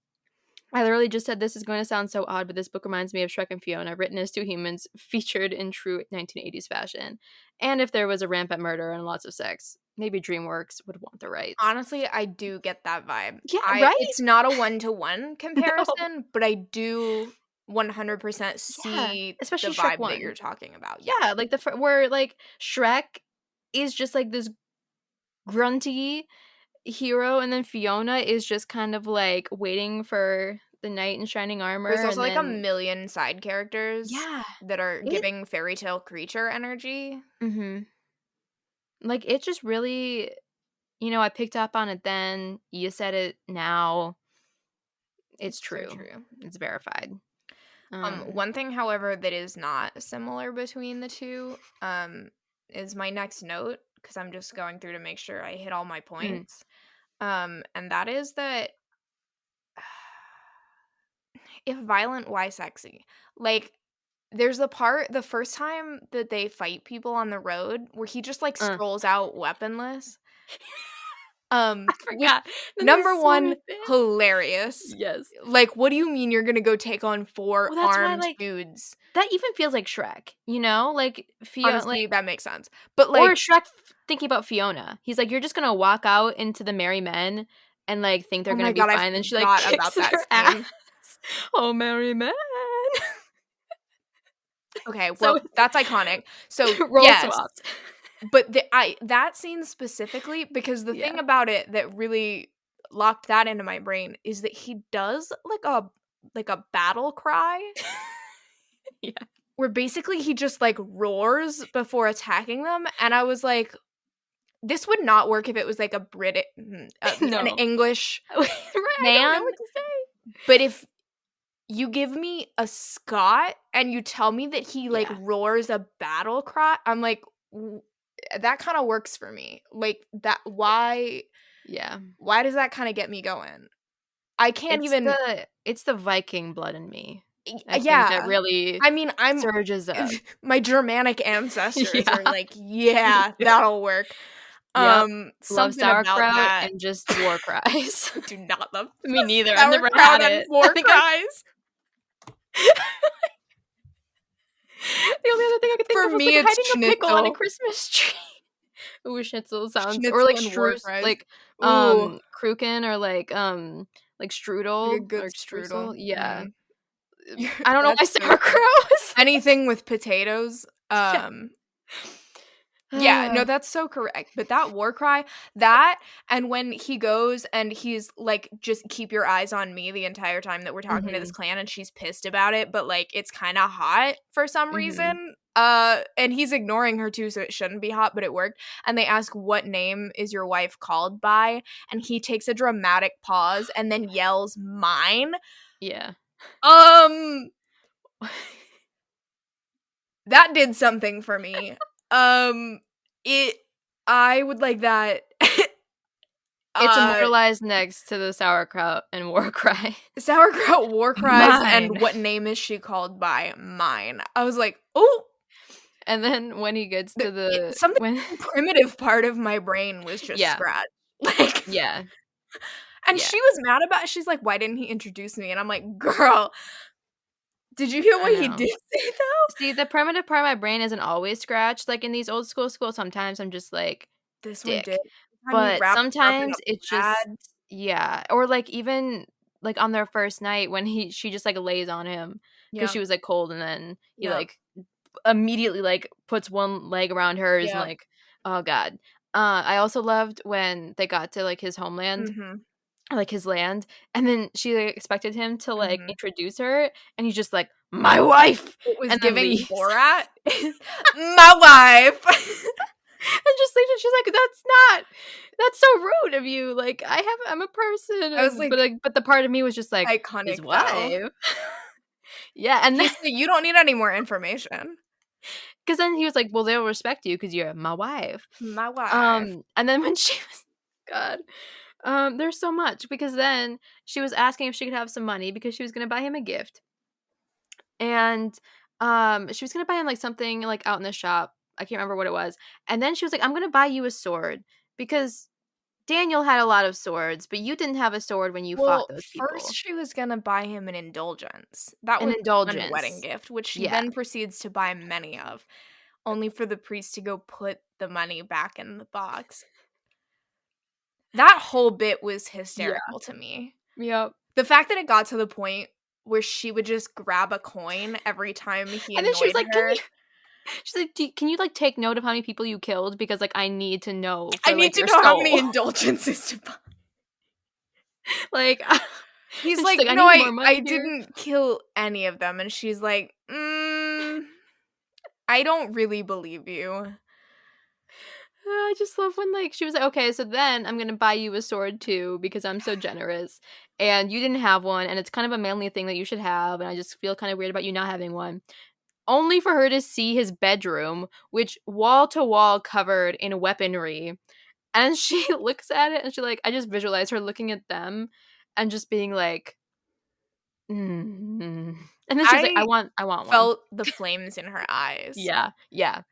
I literally just said this is going to sound so odd, but this book reminds me of Shrek and Fiona, written as two humans, featured in true 1980s fashion. And if there was a rampant murder and lots of sex, maybe DreamWorks would want the rights. Honestly, I do get that vibe. Yeah, right? It's not a one-to-one No. comparison, but I do 100% Yeah, see the especially Shrek vibe that you're 1. talking about. Yeah. Yeah, like where like Shrek is just like this grunty hero, and then Fiona is just kind of like waiting for the knight in shining armor, There's also and like a then million side characters yeah, that are it giving fairy tale creature energy. mhm. Like, it just really I picked up on it then, you said it now, it's It's so true. true. It's verified. One thing, however, that is not similar between the two, is my next note because I'm just going through to make sure I hit all my Mm, points. And that is that if violent, why sexy? Like, there's the first time that they fight people on the road where he just like uh. strolls out weaponless. I Which forgot. Then there's number one, Slow Finn. hilarious. Yes. Like, what do you mean you're gonna go take on four Well, that's why, armed like, dudes? that even feels like Shrek, you know? Like, like Honestly, that makes sense. But or like, Shrek thinking about Fiona. He's like, "You're just gonna walk out into the merry men and, like, think they're oh gonna my be god, I fine," then she, like, forgot kicks about that their ass. scene. "Oh, merry men." Okay, So well, that's iconic. So, role yes, swapped. but that scene specifically because the thing Yeah. about it that really locked that into my brain is that he does like a battle cry Yeah. where basically he just like roars before attacking them, and I was like, this would not work if it was like a an No. English Right, I don't know man, what to say. but if you give me a Scot and you tell me that he, like, Yeah. roars a battle cry, I'm like, "W that kinda works for me." Like, that Yeah. why does that kinda get me going? I can't It's even the Viking blood in me. I think that yeah. really I mean, I'm surges up. my Germanic ancestors Yeah. are like, "Yeah, that'll work." Yep. Love Something about sauerkraut that. and just war cries. I do not love Me neither, I've never sauerkraut had and it. I war think I cries. the only other thing I could think For of was, me, like, it's hiding a pickle on a schnitzel. Christmas tree. Ooh, schnitzel sounds or, like, Schnitzel and war streus cries. like, Ooh, Kruken or, like like a strudel good or streusel. strudel. Yeah. Mm. I don't know why That's so sauerkraut good. was Anything with potatoes, yeah. yeah, no, that's so correct, but that war cry, that and when he goes and he's like, "Just keep your eyes on me the entire time that we're talking to this Mhm, clan," and she's pissed about it, but, like, it's kinda hot for some mhm. reason, and he's ignoring her too, so it shouldn't be hot, but it worked, and they ask, "What name is your wife called by?" And he takes a dramatic pause and then yells, "Mine?" Yeah. Um, that did something for me. Um, it I would like that. It's Uh, immortalized next to the sauerkraut and war cry. sauerkraut war cries and Mine. what name is she called by? Mine. I was like, "Oh!" And then when he gets The to the something when primitive part of my brain was just yeah, scratched. Like, yeah, and yeah, she was mad about it. She's like, "Why didn't he introduce me?" And I'm like, "Girl, did you hear I what he know. did say though?" See, the primitive part of my brain isn't always scratched, like, in these old school schools, sometimes I'm just like, This one did. "Dick." Time he But wrapped her up in a sometimes it's just plaid. yeah, or, like, even, like, on their first night when she just, like, lays on him because Yep, she was, like, cold, and then he, yep, like, immediately, like, puts one leg around hers and, yep. like oh god. I also loved when they got to, like, his homeland, Mhm, or, like, his land, and then she, like, expected him to, like, mhm. introduce her, and he's just like, "My wife!" It was and then giving leaves. Borat. My wife. And just leaves, and she's like, That's so rude of you, like, I'm a person," I was but, like, like but the part of me was just like, "His iconic though. wife?" Yeah, and then He's like, "You don't need any more information." because then he was like, "Well, they'll respect you because 'cause you're my wife." My wife. And then when she was God, there's so much because then she was asking if she could have some money because she was gonna buy him a gift, and, she was gonna buy him, like, something, like, out in the shop, I can't remember what it was, and then she was like, "I'm gonna buy you a sword because Daniel had a lot of swords, but you didn't have a sword when you fought Well, those first people." she was gonna buy him an indulgence. That An was one wedding indulgence. gift, which she Yeah. then proceeds to buy many of, only for the priest to go put the money back in the box. That whole bit was Yeah. hysterical to me. Yep. The fact that it got to the point where she would just grab a coin every time he And then she was annoyed like, her. she's like, Can you, like, take note of how many people you killed? Because, like, I need to know I for, need like, to your know how many soul." indulgences to buy. Like, He's and she's like, like, "I "No, need more I money here." didn't kill any of them," and she's like, I don't really believe you." I just love when, like, she was like, "Okay, so then I'm gonna buy you a sword too because I'm so generous, and you didn't have one, and it's kind of a manly thing that you should have, and I just feel kinda weird about you not having one." Only for her to see his bedroom, which wall to wall covered in weaponry, and she looks at it and she, like I just visualize her looking at them and just being like, "Mm." And then she was like, I I want one." felt the flames in her eyes. Yeah, yeah.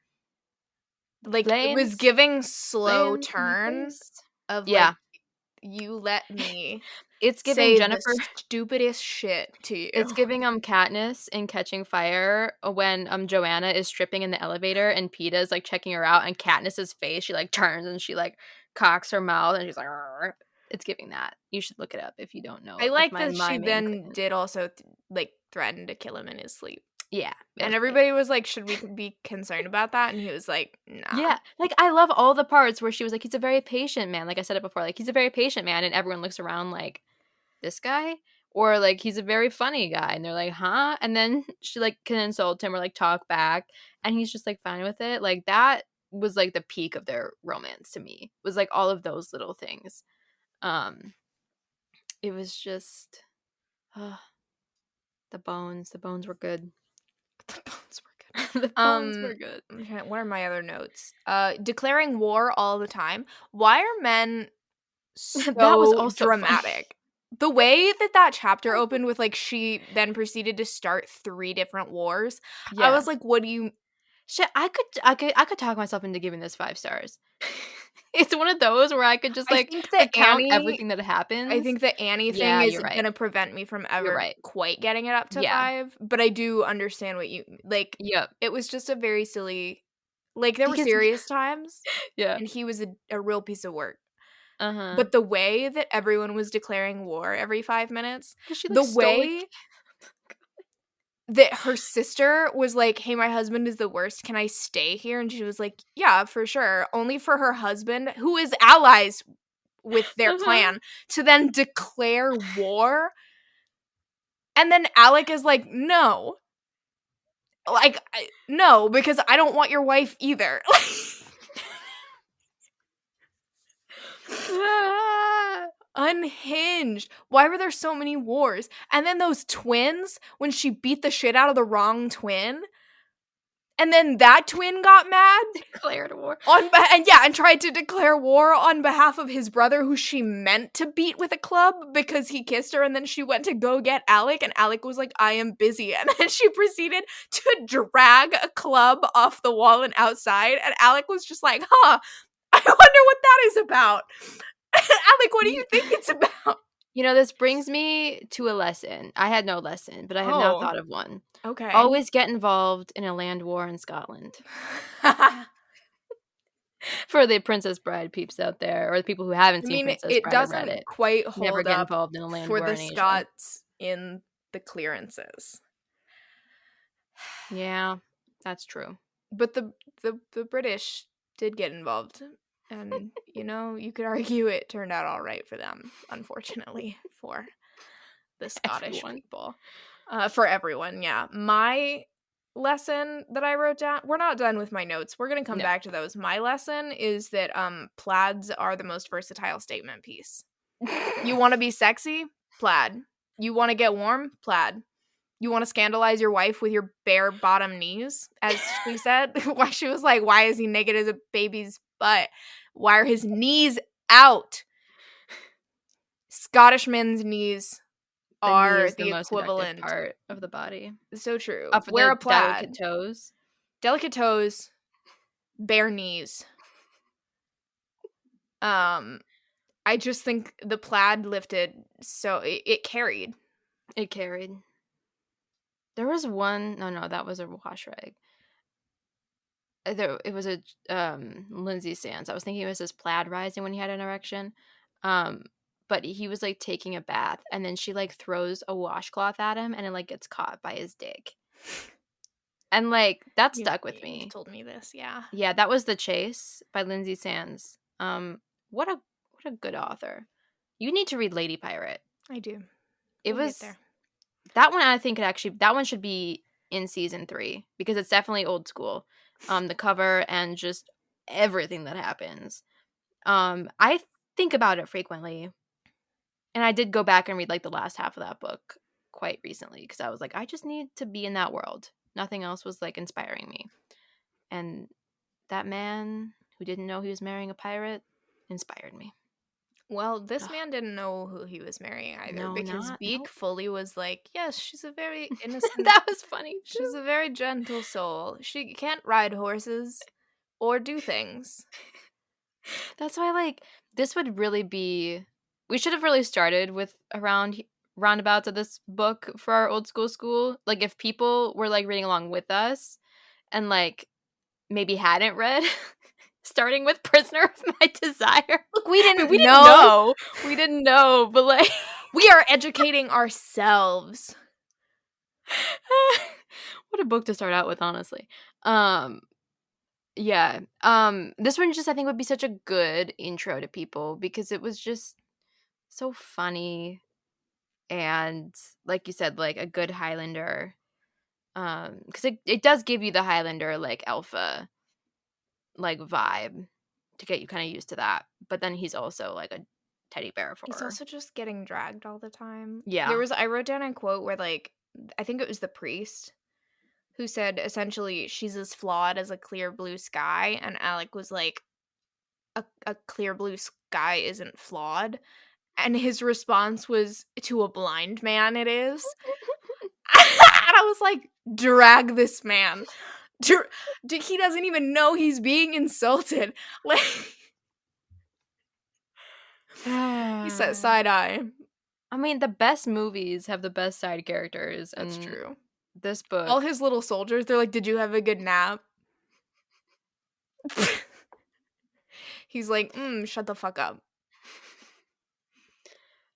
Like, it was Flames, giving slow flames in the turn face. of, like, Yeah. "You let me It's giving say the Jennifer stupidest shit to it's you." giving, Katniss in Catching Fire, when, Joanna is stripping in the elevator and Peeta is, like, checking her out, and Katniss's face, she, like, turns and she, like, cocks her mouth and she's like, "Arr." It's giving that. You should look it up if you don't I know, if like my that she miming then couldn't. did also like, threaten to kill him in his sleep, Yeah, it and was great. everybody was like, "Should we be concerned about that?" And he was like, "Nah." Yeah, like, I love all the parts where she was like, "He's a very patient man," like I said it before, like, "He's a very patient man," and everyone looks around like, "This guy?" Or like, "He's a very funny guy," and they're like, "Huh?" And then she, like, can insult him or, like, talk back, and he's just, like, fine with it, like, that was, like, the peak of their romance to me, was, like, all of those little things. Um, it was just, ugh, The bones were good. The bones were good. The bones were good. What are my other notes? Declaring war all the time. Why are men That was so also funny. dramatic? The way that chapter opened with, like, she then proceeded to start 3 different wars. I Yeah. was like, what do you... Shit, I could talk myself into giving this 5 stars. It's one of those where I could just, I like, think the recount Annie everything that I happens. think the Annie thing Yeah, is you're right. gonna prevent me from You're ever right. quite getting it up to Yeah. 5, but I do understand what you like, Yep. it was just a very silly, like, there were Because serious times, yeah. and he was a real piece of work. Uh-huh. But the way that everyone was declaring war every 5 minutes, 'Cause she, like, the stole a way that her sister was like, "Hey, my husband is the worst. Can I stay here?" And she was like, "Yeah, for sure." Only for her husband, who is allies with their Uh-huh. clan, to then declare war. And then Alec is like, "No." Like, no, because I don't want your wife either. Ah. Unhinged. Why were there so many wars? And then those twins, when she beat the shit out of the wrong twin, and then that twin got mad Declared war. and tried to declare war on behalf of his brother, who she meant to beat with a club because he kissed her, and then she went to go get Alec, and Alec was like, "I am busy," and then she proceeded to drag a club off the wall and outside, and Alec was just like, "Huh, I wonder what that is about." Alec, what do you think it's about? You know, this brings me to a lesson. I had no lesson, but I have now Oh, thought of one. okay. Always get involved in a land war in Scotland. For the Princess Bride peeps out there, or the people who haven't I seen mean, Princess it Bride and read doesn't it. quite Never hold get up involved in a land for war the in Asia. Scots in the clearances. Yeah, that's true. But the British did get involved, and, you know, you could argue it turned out all right for them, unfortunately, for the Scottish Everyone. people. For everyone, yeah. My lesson that I wrote down, we're not done with my notes. We're gonna come No. back to those. My lesson is that plaids are the most versatile statement piece. You want to be sexy? Plaid. You want to get warm? Plaid. You want to scandalize your wife with your bare bottom knees, as she said? Why she was like, why is he naked as a baby's butt? Why are his knees out? Scottish men's knees The knee are is the the most seductive equivalent. part of the body. So true. Up for Wear a the plaid. delicate toes. Delicate toes, bare knees. I just think the plaid lifted, so it carried. It carried. There was one no, that was a wash rag. It was a Lindsay Sands. I was thinking it was his plaid rising when he had an erection. Um, but he was like taking a bath, and then she like throws a washcloth at him, and it like gets caught by his dick. And like that stuck with You've me. told me this, yeah. Yeah, that was The Chase by Lindsay Sands. What a good author. You need to read Lady Pirate. I do. It We'll was get there. that one. I think that one should be in season 3 because it's definitely old school. The cover and just everything that happens. I think about it frequently, and I did go back and read like the last half of that book quite recently because I was like, I just need to be in that world. Nothing else was like inspiring me, and that man who didn't know he was marrying a pirate inspired me. Well, this Ugh, man didn't know who he was marrying either, no, because not Beak nope. fully was like, yes, she's a very innocent, That was funny she's too. a very gentle soul. She can't ride horses or do things. That's why like this would really be. We should have really started with roundabouts of this book for our old school. Like if people were like reading along with us and like maybe hadn't read starting with Prisoner of My Desire. Look, we I mean, didn't we didn't know. know. We didn't know, but like We are educating ourselves. what a book to start out with, honestly. Yeah. This one just I think would be such a good intro to people because it was just so funny and like you said, like a good Highlander. Because it does give you the Highlander like alpha like vibe to get you kind of used to that. But then he's also like a teddy bear for He's her. also just getting dragged all the time. Yeah. I wrote down a quote where, like, I think it was the priest who said essentially she's as flawed as a clear blue sky, and Alec was like, a clear blue sky isn't flawed. And his response was, to a blind man it is. And I was like, drag this man. He doesn't even know he's being insulted. Like, he said I side eye. mean, the best movies have the best side characters, That's and true. this All book his little soldiers, they're like, did you have a good nap? He's like, shut the fuck up.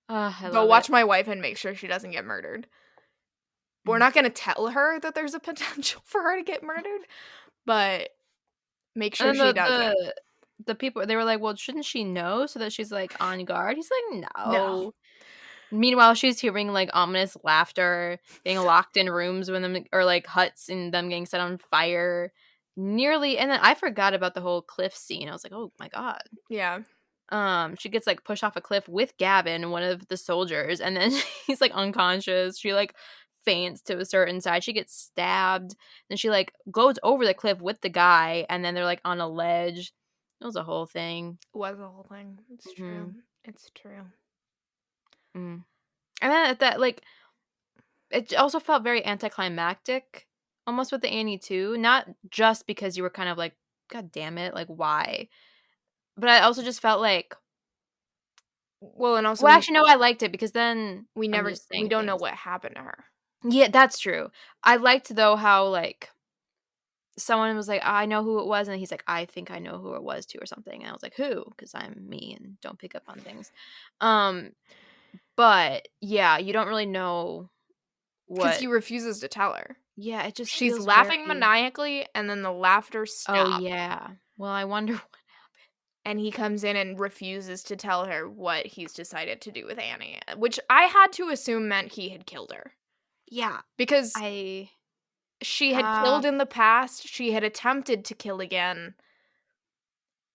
I Go love watch it. my wife and make sure she doesn't get murdered. We're Mm. not gonna tell her that there's a potential for her to get murdered, but make sure And she then doesn't. the people, they were like, "Well, shouldn't she know so that she's, like, on guard?" He's like, No. "No." Meanwhile, she's hearing, like, ominous laughter, getting locked in rooms when them or, like, huts and them getting set on fire. Nearly and then I forgot about the whole cliff scene. I was like, "Oh my god." Yeah. She gets, like, pushed off a cliff with Gavin, one of the soldiers, and then he's, like, unconscious. She, like, faints to a certain side. She gets stabbed. Then she, like, goes over the cliff with the guy, and then they're, like, on a ledge. It was a whole thing. Was the whole thing. It's true. Mhm. It's true. Mm. And then at that, like, it also felt very anticlimactic, almost with the Annie too. Not just because you were kind of like, "God damn it, like, why?" But I also just felt like Well, and also well, actually, no, I liked it because then I'm just we saying don't know things. what happened to her. Yeah, that's true. I liked, though, how, like, someone was like, "I know who it was," and he's like, "I think I know who it was too," or something, and I was like, "Who?" Because 'Cause I'm me and don't pick up on things. Um, but, yeah, you don't really know Because what he refuses to tell her. yeah, it just She's feels laughing very maniacally, and then the laughter oh, stops. yeah. Well, I wonder what And he comes in and refuses to tell her what he's decided to do with Annie, which I had to assume meant he had killed her. yeah, Because I she had half killed in the past, she had attempted to kill again,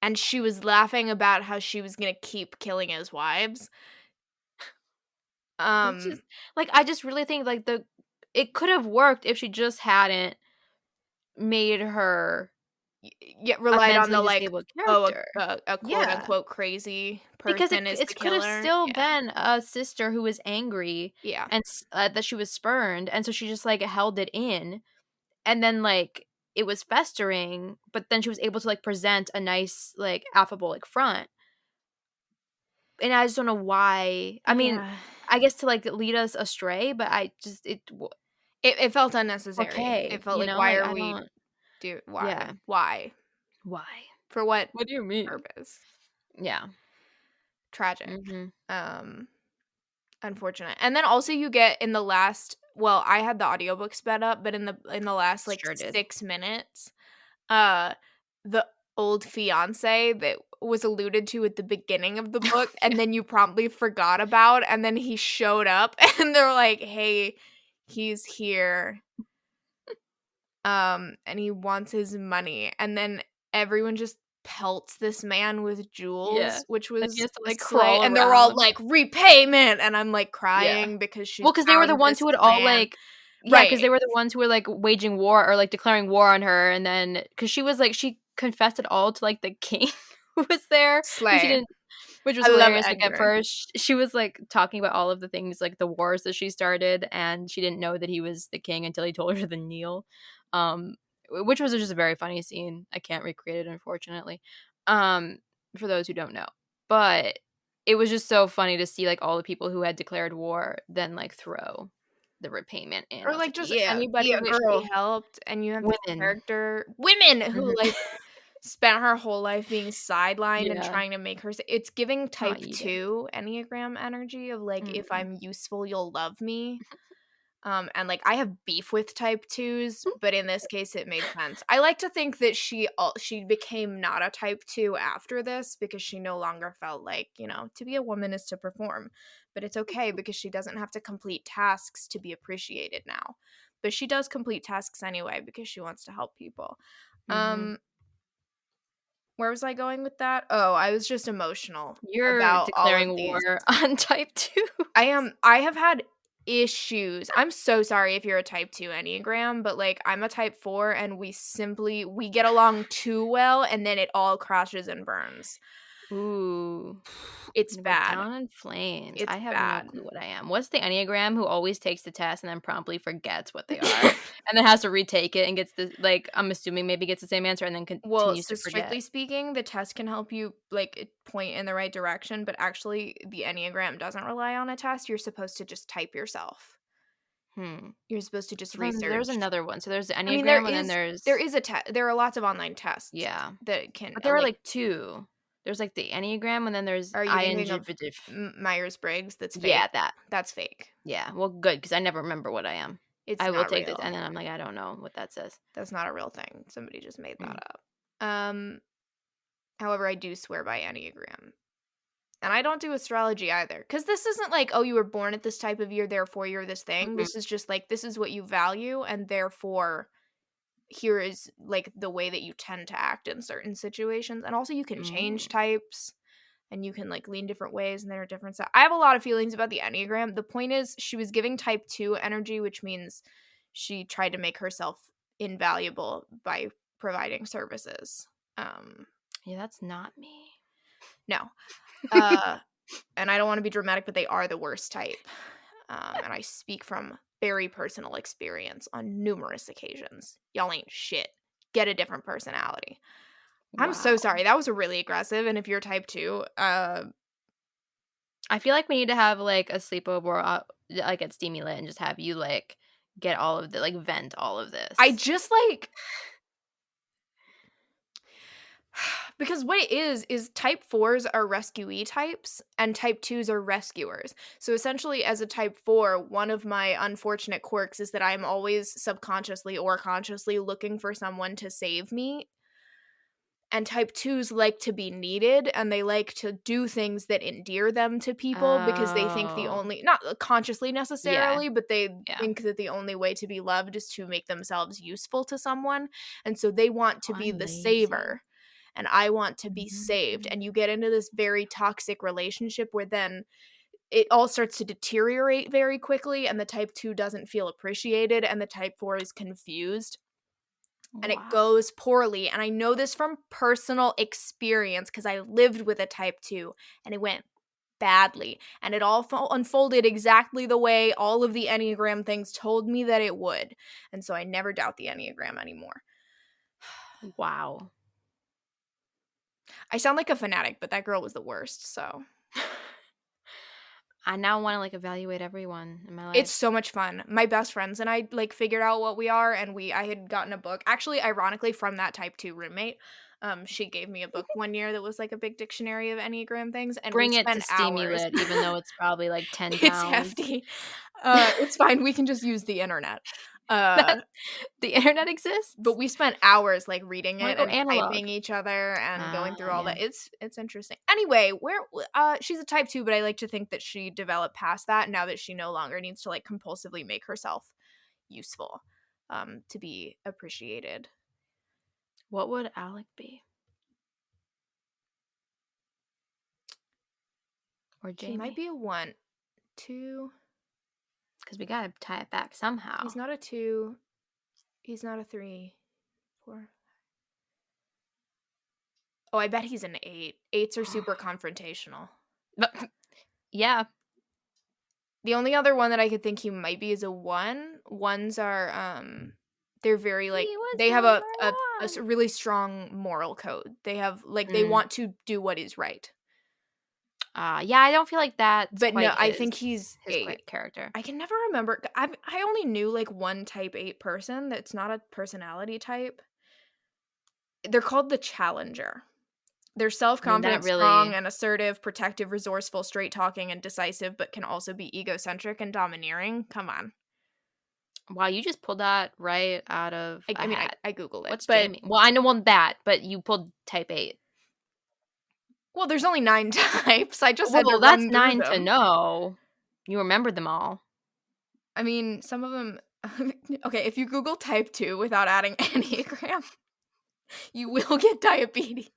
and she was laughing about how she was gonna keep killing his wives. it's just Um, like, I just really think, like, the it could have worked if she just hadn't made her Yet a relied on mentally the, like, disabled oh, character. a quote Yeah. unquote "crazy Because person" is the it could have killer. still Yeah. been a sister who was angry Yeah. and that she was spurned, and so she just, like, held it in, and then, like, it was festering, but then she was able to, like, present a nice, like, affable, like, front, and I just don't know why. I mean, Yeah. I guess to, like, lead us astray, but I just It felt unnecessary. It okay, felt like, why like, are I we don't why? yeah. Why? Why? For what What do you mean? purpose? Yeah. Tragic. Mhm. Um, Unfortunate. And then also you get in the last well, I had the audiobook sped up, but in the last, like, Sure did. 6 minutes, uh, the old fiancé that was alluded to at the beginning of the book, Yeah. and then you promptly forgot about, and then he showed up, and they're like, "Hey, he's here, and he wants his money," and then everyone just pelts this man with Yeah. jewels, which And he was has to, a like, slay, crawl and they're all around. like, "Repayment!" And I'm, like, Yeah. crying because she's Well, because they were the found ones this who would all, man. like yeah, because Right. they were the ones who were, like, waging war or, like, declaring war on her, and then because she was, like she confessed it all to, like, the king who was there, who she Slay. didn't which was I love hilarious, like, at Edgar. first, she was, like, talking about all of the things, like, the wars that she started, and she didn't know that he was the king until he told her to kneel, which was just a very funny scene. I can't recreate it, unfortunately, um, for those who don't know, but it was just so funny to see, like, all the people who had declared war then, like, throw the repayment in. I Or, was like, like, just "Yeah, anybody yeah, that she girl." helped, and you have this Women. character women who, Mhm. like, spent her whole life being sidelined and Yeah, trying to make her it's giving not type even. 2 Enneagram energy of, like, "If Mm. I'm useful, you'll love me." And, like, I have beef with type 2s, but in this case, it made sense. I like to think that she became not a type 2 after this because she no longer felt like, to be a woman is to perform. But it's okay because she doesn't have to complete tasks to be appreciated now. But she does complete tasks anyway because she wants to help people. Mhm. Um, where was I going with that? Oh, I was just emotional You're about all of declaring these. war on type 2. I have had issues. I'm so sorry if you're a type 2 enneagram, but like I'm a type 4 and we get along too well and then it all crashes and burns. Ooh. It's We're bad. down in flames. It's I have no bad. clue what I am. What's the Enneagram who always takes the test and then promptly forgets what they are and then has to retake it and gets the like, I'm assuming maybe gets the same answer and then Well, continues so to forget? strictly speaking, the test can help you like point in the right direction, but actually the Enneagram doesn't rely on a test. You're supposed to just type yourself. Hmm. You're supposed to just So then there's research. another one. So there's the I mean, there Enneagram and then is there there's is a test. There are lots of online tests yeah. that can But there are like. like 2. There's like the Enneagram and then there's Are you thinking of INGBDIF. Myers-Briggs? That's fake. Yeah, that. That's fake. Yeah. Well, good because I never remember what I am. It's I will not take this real. and then I'm like, I don't know what that says. That's not a real thing. Somebody just made that Hmm. up. Um, However, I do swear by Enneagram. And I don't do astrology either. Because this isn't like, oh, you were born at this type of year, therefore you're this thing. Mhm. This is just like, this is what you value, and therefore here is like the way that you tend to act in certain situations. And also, you can change Mm. types and you can like lean different ways, and there are different stuff. I have a lot of feelings about the Enneagram. The point is, she was giving type 2 energy, which means she tried to make herself invaluable by providing services. Um, Yeah, that's not me. no. Uh, and I don't want to be dramatic, but they are the worst type. And I speak from very personal experience on numerous occasions. Y'all ain't shit. Get a different personality. I'm so Wow. sorry. That was really aggressive. And if you're type 2, I feel like we need to have, like, a sleepover, like, at Steamy Lit and just have you, like, get all of the like, vent all of I this. just like because what it is type 4s are rescuee types and type 2s are rescuers. So essentially, as a type 4, one of my unfortunate quirks is that I'm always subconsciously or consciously looking for someone to save me. And type 2s like to be needed, and they like to do things that endear them to people because they think the Oh. only not consciously Yeah, necessarily, but they yeah. think that the only way to be loved is to make themselves useful to someone, and so they want to Oh, be I'm the lazy. saver, and I want to be saved, Mhm. and you get into this very toxic relationship where then it all starts to deteriorate very quickly, and the type 2 doesn't feel appreciated, and the type 4 is confused and it Wow. goes poorly. And I know this from personal experience because I lived with a type 2 and it went badly. And it all unfolded exactly the way all of the Enneagram things told me that it would. And so I never doubt the Enneagram anymore. Wow. I sound like a fanatic, but that girl was the worst. So I now wanna, like, evaluate everyone in my it's life. so much fun. My best friends and I like figured out what we are, and I had gotten a book. Actually, ironically, from that type 2 roommate. She gave me a book one year that was like a big dictionary of Enneagram things, and we Bring it to spent Steamy hours. Lit even though it's probably, like, 10 It's pounds. hefty. It's fine. We can just use the internet. That Uh, the internet but exists? we spent hours like reading I wanna it go and analog. typing each other and going through all Yeah. that. It's interesting. Anyway, she's a type 2, but I like to think that she developed past that now that she no longer needs to like compulsively make herself useful to be appreciated. What would Alec be? Or He might Jamie? be a 1, 2. Because we gotta tie it back somehow. He's not a 2. He's not a 3, 4. Oh, I bet he's an 8. 8s are super confrontational. But yeah. The only other one that I could think he might be is a 1. 1s are, they're very, like He was they have number a one. really strong moral code. They have like, they Mm. want to do what is right. Yeah, I don't feel like that's But no, quite I his think he's his 8. character. I can never remember I only knew, like, 1 type 8 person that's not a personality type. They're called the Challenger. They're I mean, that self-confident, strong, really and assertive, protective, resourceful, straight-talking, and decisive, but can also be egocentric and domineering. Come on. wow, you just pulled that right out of I a I mean, hat. I Googled it, What's but Jamie? Well, I know one that, but you pulled type 8. well, there's only 9 types. I just had to Well, that's run through 9 to them. know. You remembered them all. I mean, some of them okay, if you Google type 2 without adding Enneagram, you will get diabetes.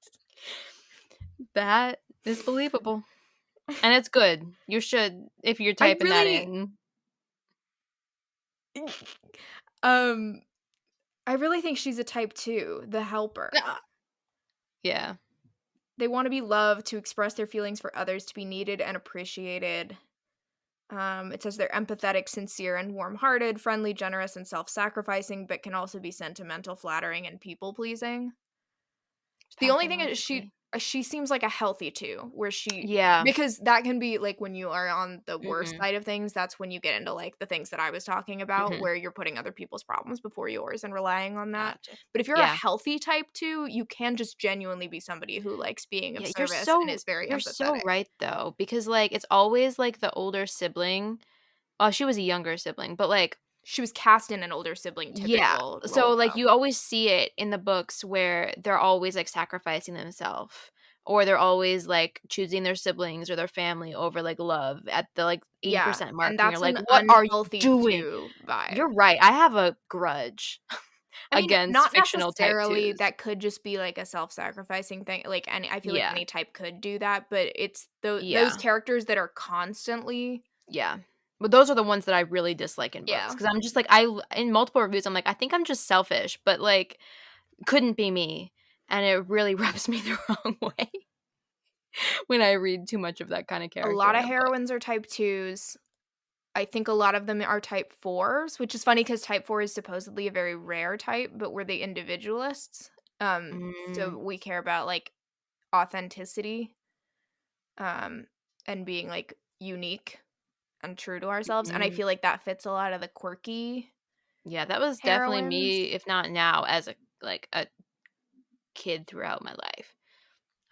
That is believable. And it's good. You should if you're I typing that really in. Um, I really think she's a type 2, the helper. Ah. Yeah. They wanna be loved, to express their feelings for others, to be needed and appreciated. It says they're empathetic, sincere, and warm-hearted, friendly, generous, and self-sacrificing, but can also be sentimental, flattering, and people-pleasing. The only thing is Pathologically. she seems like a healthy 2, where she Yeah. because that can be, like, when you are on the worst Mhm. side of things, that's when you get into, like, the things that I was talking about, Mhm. where you're putting other people's problems before yours and relying on that. Gotcha. But if you're a Yeah. healthy type 2, you can just genuinely be somebody who likes being of Yeah, service and is very you're so empathetic. right, though, because, like, it's always, like, the older sibling. Well, she was a younger sibling, but, like, She was cast in an older sibling yeah. typical So, role, like, though. you always see it in the books where they're always, like, sacrificing themselves, or they're always, like, choosing their siblings or their family over, like, love at the, like, Yeah, 80% mark, and and you're that's like, an "What are you unhealthy doing?" 2 vibe. You're right, I have a grudge I mean, against not fictional type necessarily, 2s. that could just be, like, a self-sacrificing thing, like, any I feel like Yeah. any type could do that, but it's those Yeah. characters that are constantly Yeah. But those are the ones that I really dislike in books yeah. because 'cause I'm just like, in multiple reviews, I'm like, "I think I'm just selfish," but, like, couldn't be me, and it really rubs me the wrong way when I read too much of that kinda A character lot in of a book. heroines are type 2s. I think a lot of them are type 4s, which is funny because type 4 is supposedly a very rare type, but we're the individualists. Mm, So we care about, like, authenticity, um, and being, like, unique and true to ourselves, and I mhm. feel like that fits a lot of the quirky Yeah, that was definitely heroines. me, if not now, as a kid throughout my life.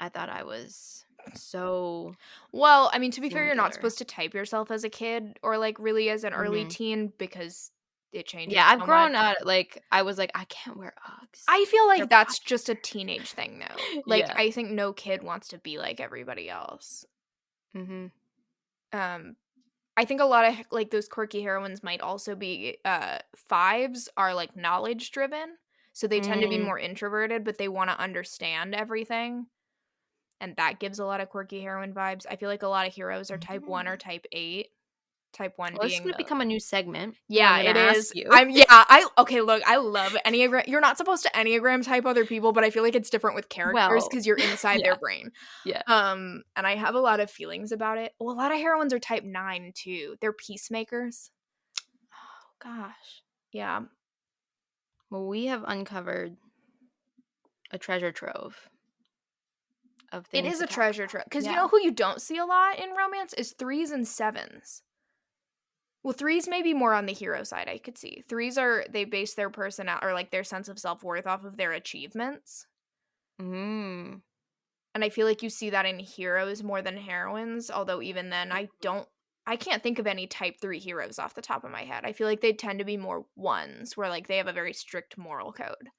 I thought I was so Well, I mean, to be fair, you're not singular. supposed to type yourself as a kid or, like, really as an early Mhm. teen because it changes Yeah, I've so much. grown out like, I was like, "I can't wear Uggs. I feel They're like that's just a popular." teenage thing, though. Like, Yeah. I think no kid wants to be like everybody else. Mhm. Um, I think a lot of, like, those quirky heroines might also be, 5s are, like, knowledge driven, so they tend to be Mm. more introverted, but they wanna understand everything, and that gives a lot of quirky heroine vibes. I feel like a lot of heroes are type 1 or Mm. type 8, type 1 Well, this is being gonna the become a new segment that I'm yeah, gonna it ask is. you. I okay, look, I love Enneagram you're not supposed to Enneagram type other people, but I feel like it's different with characters Well, because 'cause you're inside yeah, their brain. yeah. And I have a lot of feelings about it. Well, a lot of heroines are type 9 too. They're peacemakers. Oh gosh. Yeah. Well, we have uncovered a treasure trove of It things is to a talk treasure about. trove because you Yeah. know who you don't see a lot in romance is 3s and 7s. Well, 3s may be more on the hero side, I could see. 3s are they base their or, like, their sense of self-worth off of their achievements. Mm. And I feel like you see that in heroes more than heroines, although even then I can't think of any type 3 heroes off the top of my head. I feel like they tend to be more ones where, like, they have a very strict moral code.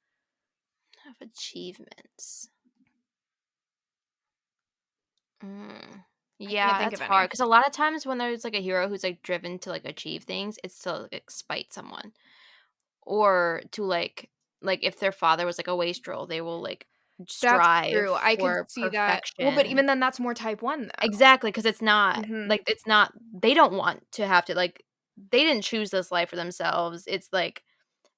Of achievements. Mm. I can't Yeah, think that's of hard any. because a lot of times when there's, like, a hero who's, like, driven to, like, achieve things, it's to, like, spite someone or to, like, if their father was, like, a wastrel, they will, like, That's strive true. I could for see that. Well, but perfection. even then that's more type 1 though. Exactly, because Mhm. it's not they don't want to have to, like they didn't choose this life for themselves, it's, like,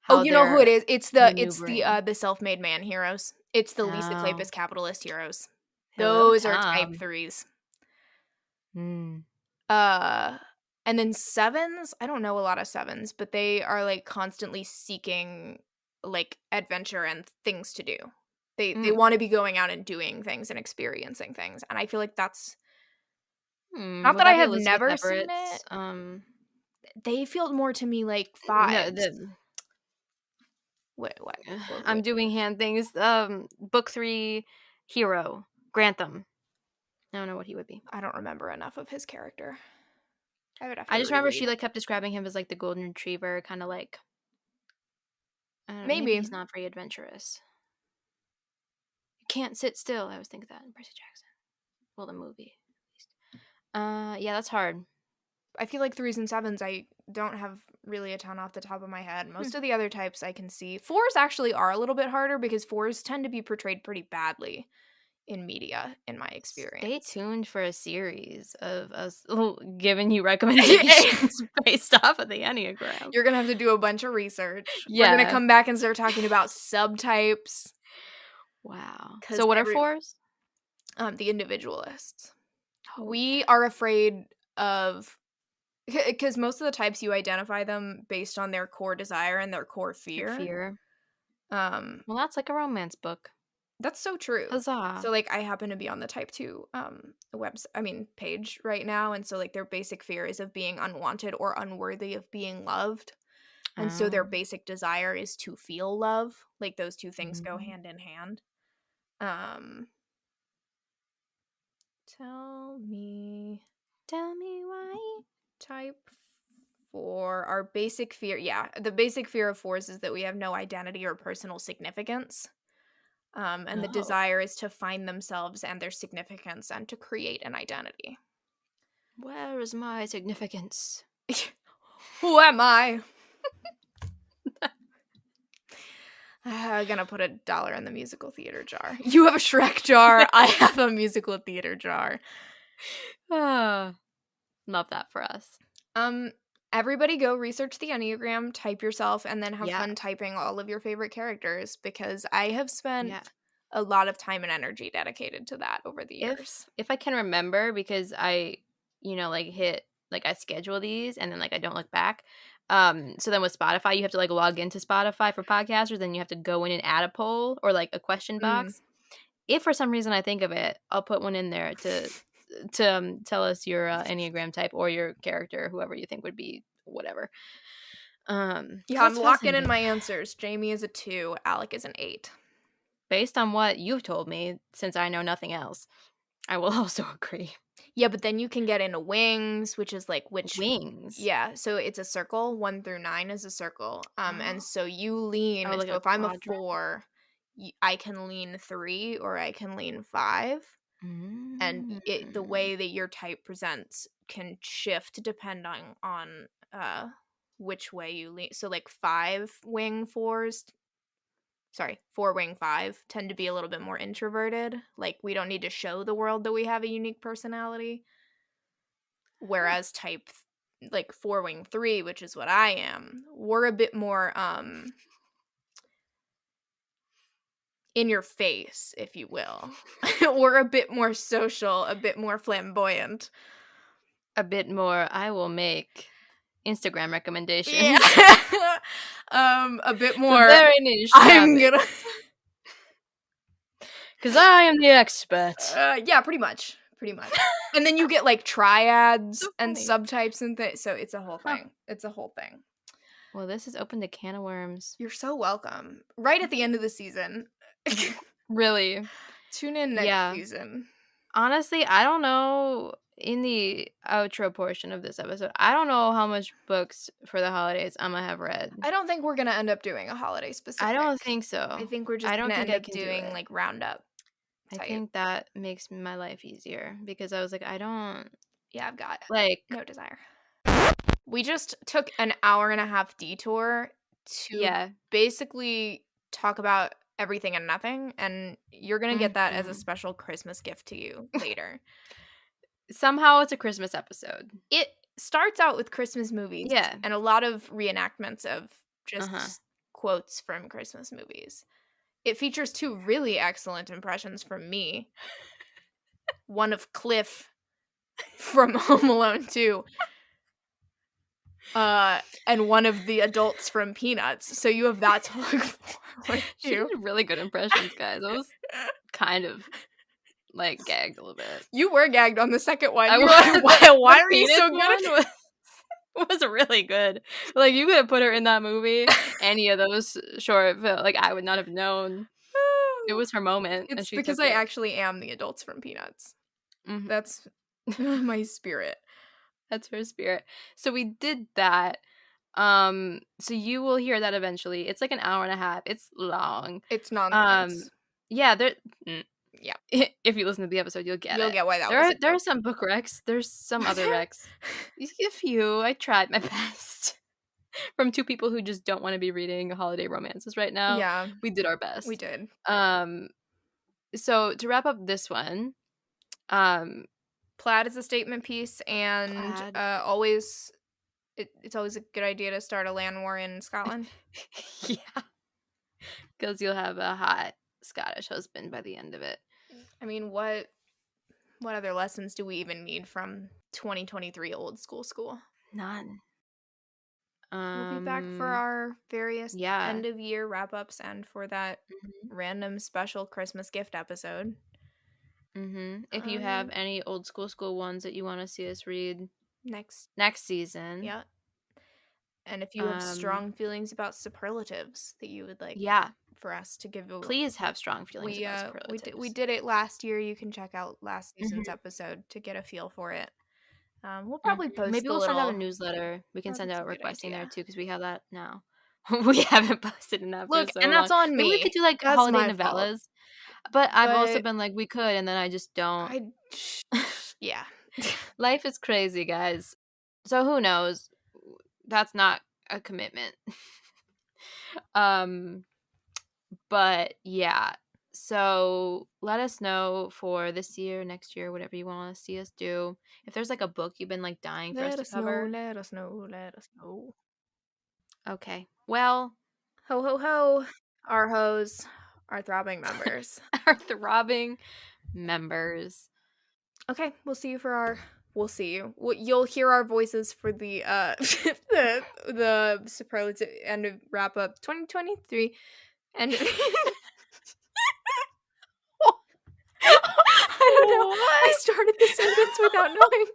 Oh, how you know who they're it is? maneuvering. The self-made man heroes. It's the Lisa Oh. Kleypas capitalist heroes. Hello, Those are type Tom. 3s. Mm. Uh, and then 7s, I don't know a lot of 7s, but they are, like, constantly seeking, like, adventure and things to do. They Mm. wanna be going out and doing things and experiencing things, and I feel like that's not Would that I that be have Elizabeth never seen it. Everett's, They feel more to me like no, 5s. the What? I'm doing hand things, book 3 hero, Grantham. I don't know what he would be. I don't remember enough of his character. I would have I to just remember reread. she, like, kept describing him as, like, the golden retriever, kinda like I don't know, maybe Maybe. he's not very adventurous. Can't sit still, I always think of that in Percy Jackson. Well, the movie, at least. Yeah, that's hard. I feel like 3s and 7s, I don't have really a ton off the top of my head. Hmm. Most of the other types I can see. 4s actually are a little bit harder because 4s tend to be portrayed pretty badly in media, in my Stay experience. tuned for a series of us giving you recommendations based off of the Enneagram. You're gonna have to do a bunch of research. We're gonna Yeah. come back and start talking about subtypes. Wow. Because So what are fours? the individualists. Oh, We are afraid of, because most of the types you identify them based on their core desire and their core yeah. fear. Fear. Um, Well, that's like a romance book. that's so true. Huzzah. So like I happen to be on the type 2 page right now, and so like their basic fear is of being unwanted or unworthy of being loved. And so their Um, basic desire is to feel love. Like those two things go mm, hand in hand. Um Tell me tell me why. type 4. Our basic fear, yeah, the basic fear of 4s is that we have no identity or personal significance. And the Oh. desire is to find themselves and their significance and to create an identity. Where is my significance? Who am I? Gonna put $1 in the musical theater jar. You have a Shrek jar. I have a musical theater jar. Ah, love that for us. Everybody go research the Enneagram, type yourself, and then have Yeah. fun typing all of your favorite characters, because I have spent Yeah. a lot of time and energy dedicated to that over the years. If I can remember, because I, I schedule these and then like I don't look back. So then with Spotify, you have to like log into Spotify for podcasters, then you have to go in and add a poll or like a question Mm. box. If for some reason I think of it, I'll put one in there to tell us your Enneagram type or your character, whoever you think would be whatever. Yeah, I'm That's locking in fascinating. my answers. Jamie is a 2, Alec is an 8. Based on what you've told me, since I know nothing else, I will also agree. Yeah, but then you can get into wings, which is like which. Wings. Yeah, so it's a circle. 1 through 9 is a circle. And Oh, so you lean. like So a if I'm a quadrant. 4, I can lean 3 or I can lean 5. And the Mm. way that your type presents can shift depending on which way you lean. So like 4-wing 5 tend to be a little bit more introverted. Like we don't need to show the world that we have a unique personality. Whereas type like 4-wing 3, which is what I am, we're a bit more in your face, if you will. We're a bit more social, a bit more flamboyant. A bit more. I will make Instagram recommendations. Yeah. A bit It's a more. very niche I'm topic. gonna. Because I am the expert. Yeah, pretty much. Pretty much. And then you get like triads So and funny. subtypes and things. So it's a whole Huh. thing. It's a whole thing. Well, this has opened a can of worms. You're so welcome. Right at the end of the season. Really. Tune in next Yeah. season. Honestly, I don't know. In the outro portion of this episode, I don't know how much books for the holidays I'm gonna have read. I don't think we're gonna end up doing a holiday specific. I don't think so. I think we're just I don't gonna think end I up can do doing it. like roundup I type. think that makes my life easier because I was like, I don't Yeah, I've got like. no desire. We just took an hour and a half detour to Yeah. basically talk about everything and nothing, and you're gonna get that as a Mhm. special Christmas gift to you later. Somehow it's a Christmas episode. It starts out with Christmas movies Yeah. and a lot of reenactments of Uh-huh. just quotes from Christmas movies. It features 2 really excellent impressions from me. One of Cliff from Home Alone 2. And one of the adults from Peanuts. So you have that to look forward She to. did really good impressions, guys. I was kind of like gagged a little bit. You were gagged on the second one. I You were was. like, why are you Penis so good at one was really good. Like you could have put her in that movie, any of those short like I would not have known. It was her moment, and It's she because took I it. actually am the adults from Peanuts. Mhm. That's my spirit. That's her spirit. So we did that. So you will hear that eventually. It's like an hour and a half. It's long. It's nonsense. Yeah, there. Yeah. If you listen to the episode, you'll get You'll it. get why that There was are a there are joke. some book recs. There's some other recs. A few. I tried my best. From 2 people who just don't want to be reading holiday romances right now. Yeah, We did our best. we did. So to wrap up this one, Plaid is a statement piece, and Plaid. it's always a good idea to start a land war in Scotland. Yeah. Because you'll have a hot Scottish husband by the end of it. I mean, what other lessons do we even need from 2023 old school? None. We'll be back for our various Yeah. end of year wrap ups and for that random special Christmas gift episode. If you have any old school ones that you want to see us read next season. Yeah. And if you have strong feelings about superlatives that you would like for us to give, please have strong feelings about superlatives. We did it last year. You can check out last season's episode to get a feel for it. We'll probably post maybe we'll send out a newsletter. We can send out requesting there too, because we have that now. We haven't posted an episode. Look, and that's on me. Maybe we could do like that's holiday novellas. Fault. But I've also been like, we could, and then I just don't. Yeah. Life is crazy, guys. So who knows? That's not a commitment. But yeah. So let us know for this year, next year, whatever you want to see us do. If there's like a book you've been like dying for us to cover. Let us know. Okay. Well. Ho, ho, ho. Our hoes, our throbbing members. Our throbbing members. Okay, we'll see you for our... We'll see you. You'll hear our voices for the the superlative end of wrap up 2023. And I don't know. What? I started the sentence without knowing.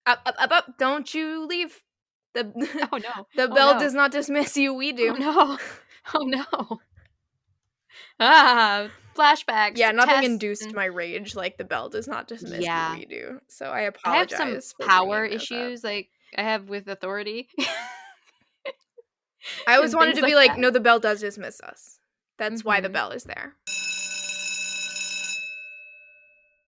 Up! Don't you leave. Oh no. The bell does not dismiss you. We do. Oh no. Flashbacks. Yeah, nothing induced my rage. Like the bell does not dismiss you. We do. So I apologize. I have some power issues, like I have with authority. I always wanted to be like, no, the bell does dismiss us. That's why the bell is there.